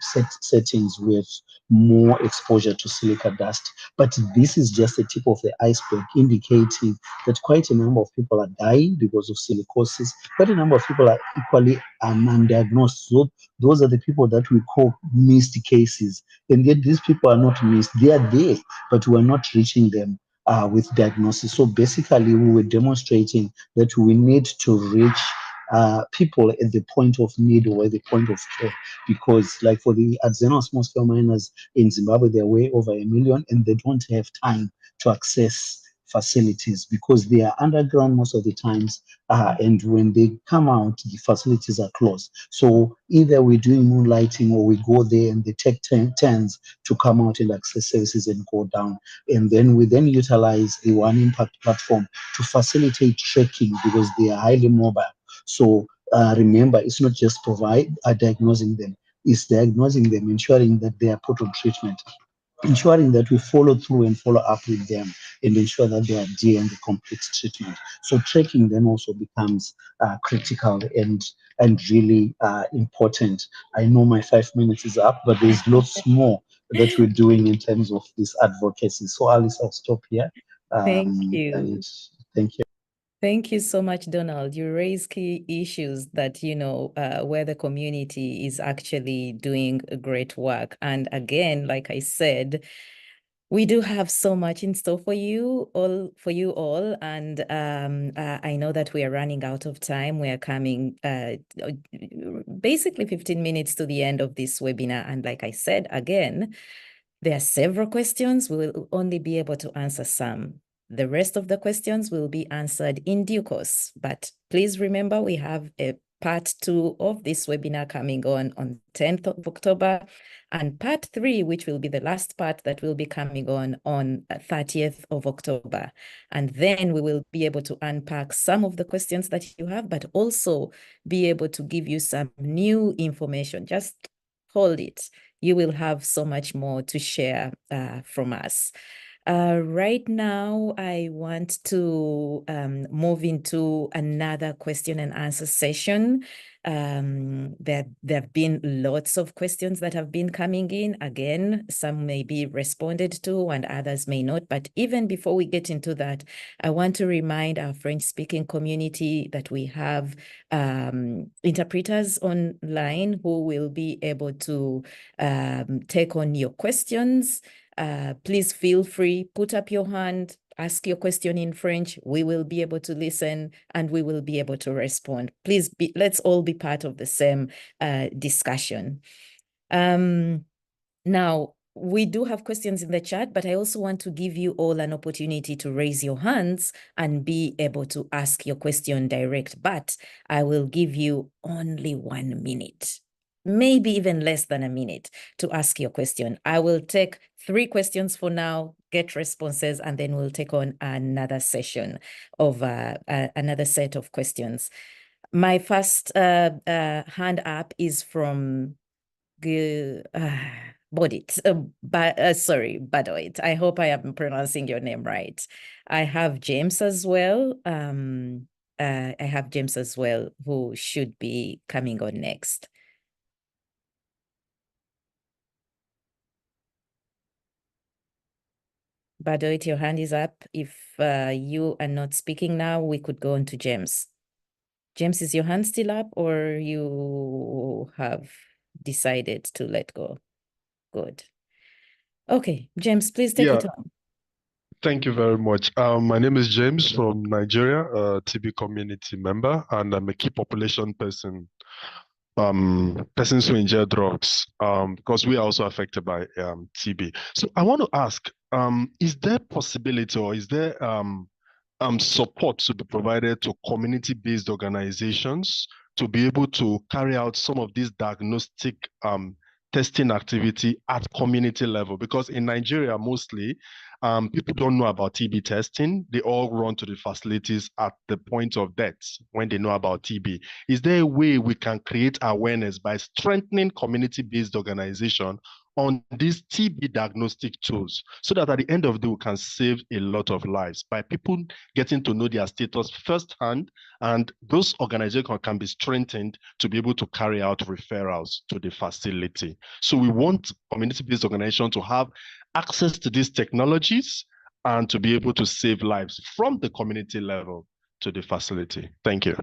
settings, we have more exposure to silica dust. But this is just the tip of the iceberg, indicating that quite a number of people are dying because of silicosis. Quite a number of people are equally undiagnosed. So those are the people that we call missed cases. And yet these people are not missed. They are there, but we are not reaching them with diagnosis. So basically, we were demonstrating that we need to reach people at the point of need or at the point of care, because like for the artisanal small scale miners in Zimbabwe, they're way over 1 million, and they don't have time to access facilities because they are underground most of the times, and when they come out, the facilities are closed. So either we're doing moonlighting or we go there and they take turns to come out and access services and go down. And then we then utilize the One Impact platform to facilitate tracking because they are highly mobile. So remember, it's not just diagnosing them, it's diagnosing them, ensuring that they are put on treatment, ensuring that we follow through and follow up with them and ensure that they are adhering the complete treatment. So tracking then also becomes critical and really important. I know my 5 minutes is up, but there's lots more that we're doing in terms of this advocacy. So Alice, I'll stop here. Thank you. And thank you. Thank you so much, Donald. You raise key issues that, where the community is actually doing great work. And again, like I said, we do have so much in store for you all. And I know that we are running out of time. We are coming basically 15 minutes to the end of this webinar. And like I said, again, there are several questions. We will only be able to answer some. The rest of the questions will be answered in due course. But please remember, we have a part 2 of this webinar coming on 10th of October, and part 3, which will be the last part that will be coming on 30th of October. And then we will be able to unpack some of the questions that you have, but also be able to give you some new information. Just hold it. You will have so much more to share from us. Right now, I want to move into another question and answer session. There have been lots of questions that have been coming in. Again, some may be responded to and others may not. But even before we get into that, I want to remind our French-speaking community that we have interpreters online who will be able to take on your questions. Please feel free, put up your hand, ask your question in French. We will be able to listen and we will be able to respond. Please, let's all be part of the same discussion. Now, we do have questions in the chat, but I also want to give you all an opportunity to raise your hands and be able to ask your question direct, but I will give you only 1 minute. Maybe even less than a minute to ask your question. I will take 3 questions for now, get responses, and then we'll take on another session of another set of questions. My first hand up is from Badoit. I hope I am pronouncing your name right. I have James as well. I have James as well, who should be coming on next. Badoit, your hand is up. If you are not speaking now, we could go on to James. James, is your hand still up or you have decided to let go? Good. Okay, James, please take it on. Thank you very much. My name is James from Nigeria, a TB community member, and I'm a key population person. Persons who inject drugs, because we are also affected by TB. So I want to ask, is there possibility or is there support to be provided to community-based organizations to be able to carry out some of these diagnostic testing activity at community level. Because in Nigeria, mostly, people don't know about TB testing. They all run to the facilities at the point of death when they know about TB. Is there a way we can create awareness by strengthening community-based organization on these TB diagnostic tools so that at the end of the day, we can save a lot of lives by people getting to know their status firsthand, and those organizations can be strengthened to be able to carry out referrals to the facility. So we want community-based organizations to have access to these technologies and to be able to save lives from the community level to the facility. Thank you.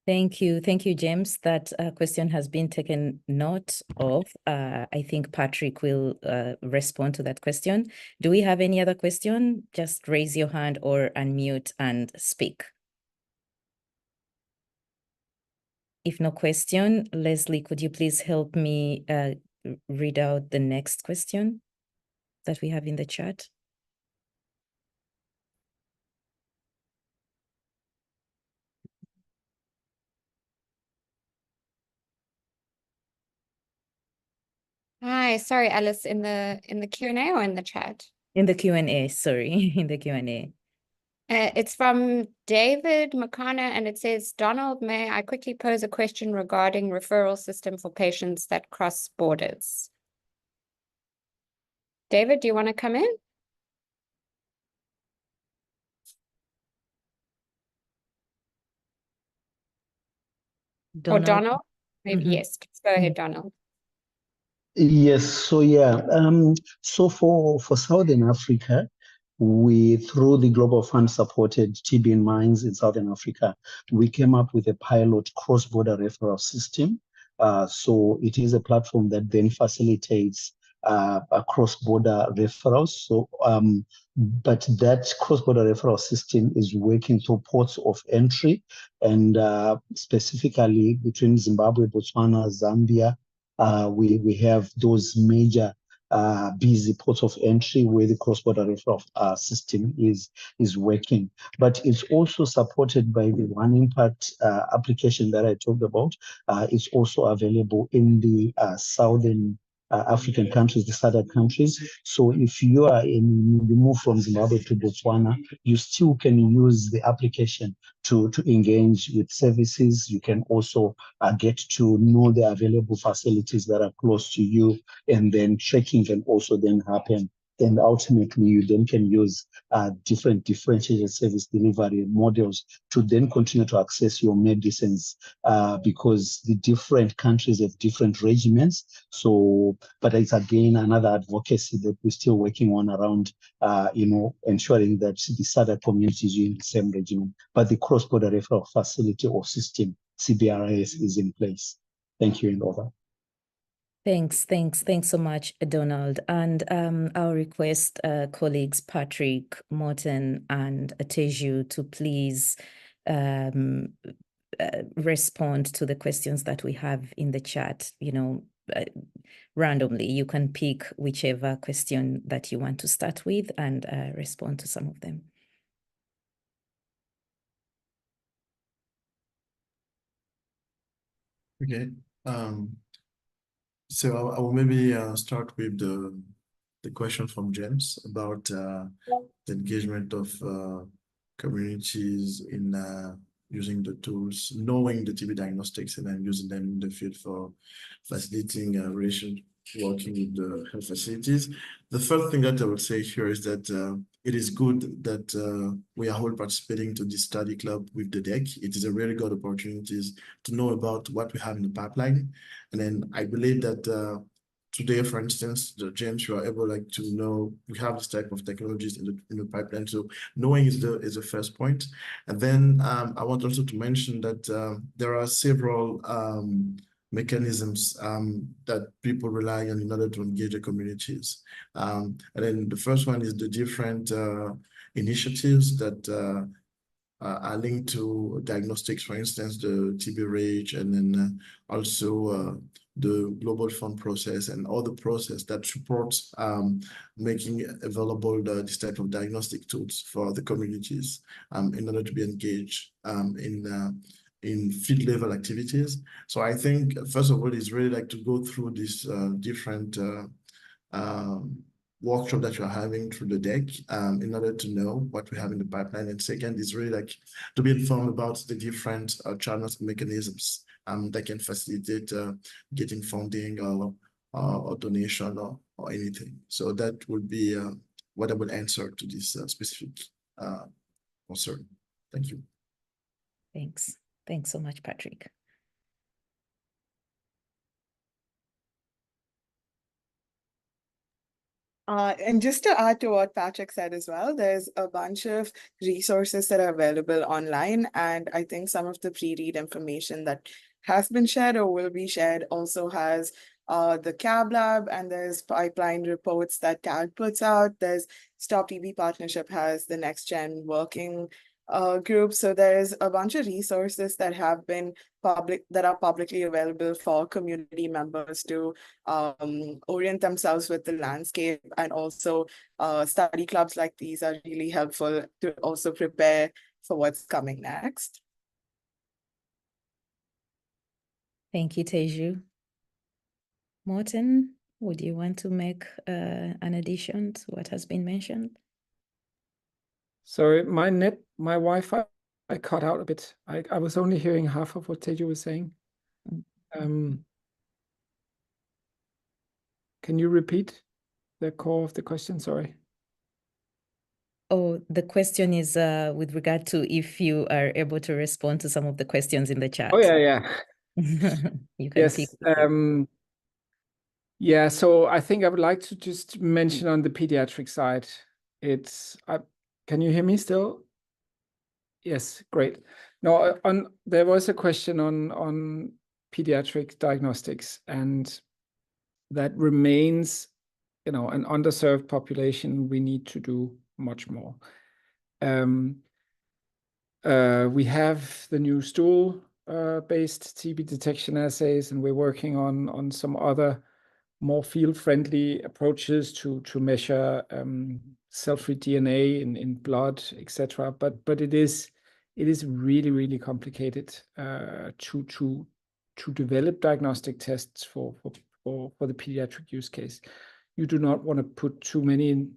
Thank you. Thank you, James. That question has been taken note of. I think Patrick will respond to that question. Do we have any other question? Just raise your hand or unmute and speak. If no question, Leslie, could you please help me read out the next question that we have in the chat? Hi, sorry, Alice, in the Q&A or in the chat? In the Q&A, sorry, in the Q&A. It's from David McConnor, and it says, Donald, may I quickly pose a question regarding referral system for patients that cross borders? David, do you want to come in? Or Donald? Maybe, yes, go ahead, Donald. Yes, so yeah, so for Southern Africa, we, through the Global Fund supported TB in Minds in Southern Africa, we came up with a pilot cross-border referral system. So it is a platform that then facilitates a cross-border referrals. So, but that cross-border referral system is working through ports of entry, and specifically between Zimbabwe, Botswana, Zambia. We have those major busy ports of entry where the cross-border referral system is working. But it's also supported by the One Impact application that I talked about. It's also available in the Southern African countries, the SADC countries. So if you move from Zimbabwe to Botswana, you still can use the application to engage with services. You can also get to know the available facilities that are close to you, and then checking can also then happen. And ultimately, you then can use different differentiated service delivery models to then continue to access your medicines because the different countries have different regimens. So, but it's again another advocacy that we're still working on around, ensuring that the SADC community is in the same regimen, but the cross-border referral facility or system, CBRS, is in place. Thank you, and over. Thanks so much, Donald. And I'll request colleagues Patrick, Morten, and Teju to please respond to the questions that we have in the chat. Randomly, you can pick whichever question that you want to start with and respond to some of them. Okay. So I will maybe start with the question from James about the engagement of communities in using the tools, knowing the TB diagnostics, and then using them in the field for facilitating working with the health facilities. The first thing that I would say here is that it is good that we are all participating to this study club with the deck. It is a really good opportunity to know about what we have in the pipeline. And then I believe that today, for instance, James, you are able to know we have this type of technologies in the pipeline. So knowing is the first point. And then I want also to mention that there are several mechanisms that people rely on in order to engage the communities. And then the first one is the different initiatives that are linked to diagnostics, for instance, the TB rate, and then also the Global Fund process and all the process that supports making available this type of diagnostic tools for the communities in order to be engaged in field level activities. So I think, first of all, it's really like to go through these different workshop that you're having through the deck in order to know what we have in the pipeline. And second is really like to be informed about the different channels and mechanisms that can facilitate getting funding or donation or anything. So that would be what I would answer to this specific concern. Thank you. Thanks. Thanks so much, Patrick. And just to add to what Patrick said as well, there's a bunch of resources that are available online. And I think some of the pre-read information that has been shared or will be shared also has the CAB Lab, and there's pipeline reports that CAD puts out. There's Stop TB Partnership has the Next Gen Working Group. So there's a bunch of resources that have been publicly available for community members to orient themselves with the landscape. And also study clubs like these are really helpful to also prepare for what's coming next. Thank you, Teju. Morten, would you want to make an addition to what has been mentioned? Sorry, my Wi-Fi, I cut out a bit. I was only hearing half of what Teju was saying. Can you repeat the core of the question? Sorry. Oh, the question is with regard to if you are able to respond to some of the questions in the chat. Oh, yeah. You can Yes. pick. Yeah, so I think I would like to just mention on the pediatric side, can you hear me still? Yes, great. No, there was a question on pediatric diagnostics, and that remains, an underserved population. We need to do much more. We have the new stool-based TB detection assays, and we're working on some other more field-friendly approaches to measure cell-free DNA in blood, etc. But it is really, really complicated to develop diagnostic tests for the pediatric use case. You do not want to put too many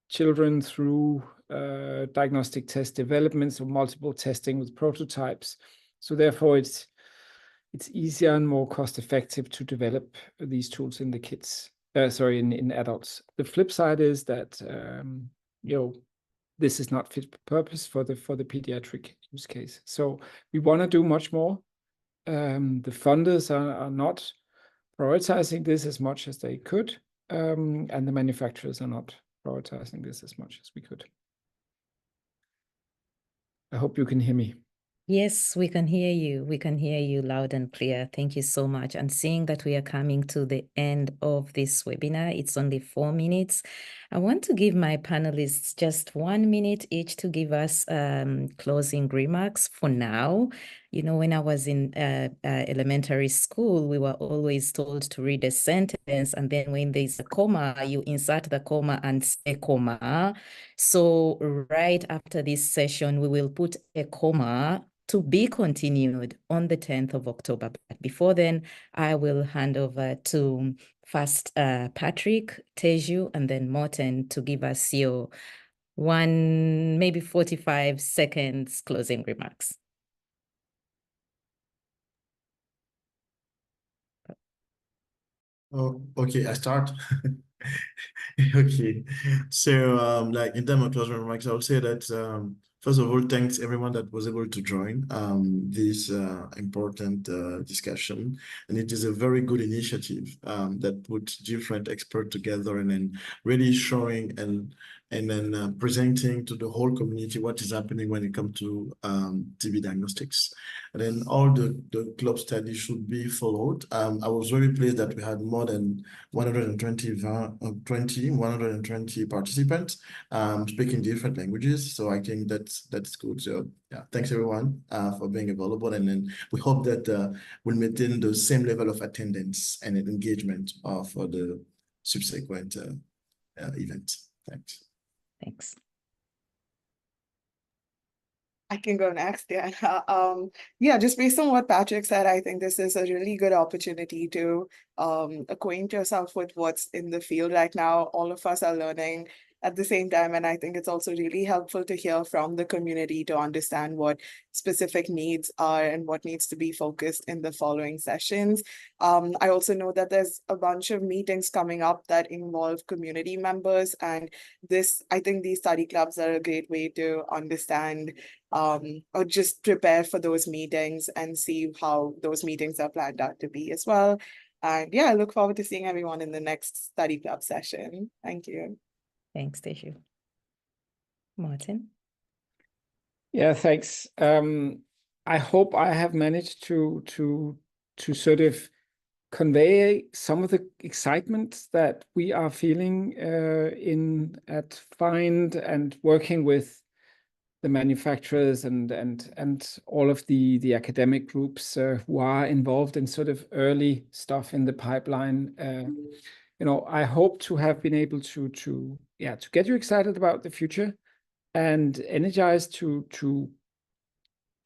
children through diagnostic test developments or multiple testing with prototypes. So therefore, it's easier and more cost-effective to develop these tools in the kids. In adults. The flip side is that this is not fit for purpose for the pediatric use case. So we want to do much more. The funders are not prioritizing this as much as they could, and the manufacturers are not prioritizing this as much as we could. I hope you can hear me. Yes, we can hear you. We can hear you loud and clear. Thank you so much. And seeing that we are coming to the end of this webinar, it's only 4 minutes. I want to give my panelists just 1 minute each to give us closing remarks for now. When I was in elementary school, we were always told to read a sentence, and then when there's a comma, you insert the comma and say comma. So right after this session, we will put a comma to be continued on the 10th of October. But before then, I will hand over to first Patrick, Teju, and then Morten to give us your maybe 45 seconds closing remarks. Oh, okay, I start. Okay, so in terms of closing remarks, I would say that first of all, thanks everyone that was able to join this important discussion, and it is a very good initiative that puts different experts together and then really showing and then presenting to the whole community what is happening when it comes to TB diagnostics. And then all the club studies should be followed. I was very pleased that we had more than 120 participants speaking different languages. So I think that's good. So yeah, thanks everyone for being available. And then we hope that we'll maintain the same level of attendance and engagement for the subsequent events. Thanks. Thanks. I can go next, yeah. Yeah, just based on what Patrick said, I think this is a really good opportunity to acquaint yourself with what's in the field right now. All of us are learning at the same time, and I think it's also really helpful to hear from the community to understand what specific needs are and what needs to be focused in the following sessions. I also know that there's a bunch of meetings coming up that involve community members, and I think these study clubs are a great way to understand or just prepare for those meetings and see how those meetings are planned out to be as well. And yeah, I look forward to seeing everyone in the next study club session. Thank you. Thanks, Teshu. Martin? Yeah, thanks. I hope I have managed to sort of convey some of the excitement that we are feeling in at FIND and working with the manufacturers and all of the academic groups who are involved in sort of early stuff in the pipeline. You know, I hope to have been able to get you excited about the future and energized to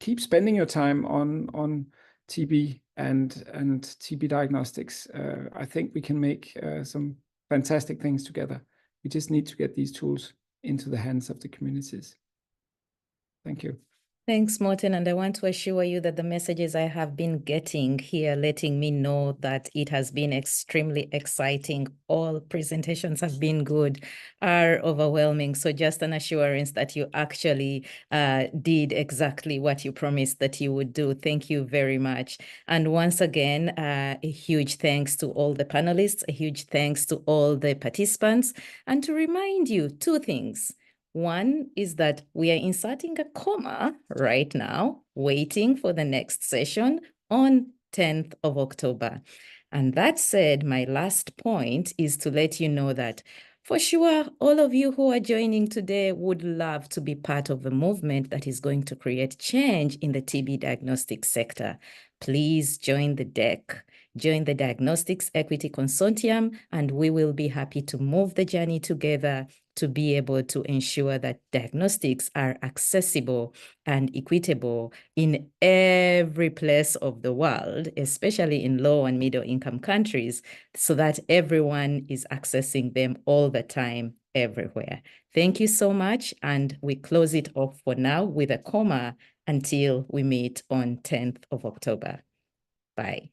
keep spending your time on TB and TB diagnostics. I think we can make some fantastic things together. We just need to get these tools into the hands of the communities. Thank you. Thanks, Martin. And I want to assure you that the messages I have been getting here, letting me know that it has been extremely exciting. All presentations have been good, are overwhelming. So just an assurance that you actually did exactly what you promised that you would do. Thank you very much. And once again, a huge thanks to all the panelists, a huge thanks to all the participants. And to remind you, two things. One is that we are inserting a comma right now, waiting for the next session on 10th of October. And that said, my last point is to let you know that for sure, all of you who are joining today would love to be part of a movement that is going to create change in the TB diagnostic sector. Please join the DEC. Join the Diagnostics Equity Consortium, and we will be happy to move the journey together to be able to ensure that diagnostics are accessible and equitable in every place of the world, especially in low and middle income countries, so that everyone is accessing them all the time, everywhere. Thank you so much. And we close it off for now with a comma until we meet on 10th of October. Bye.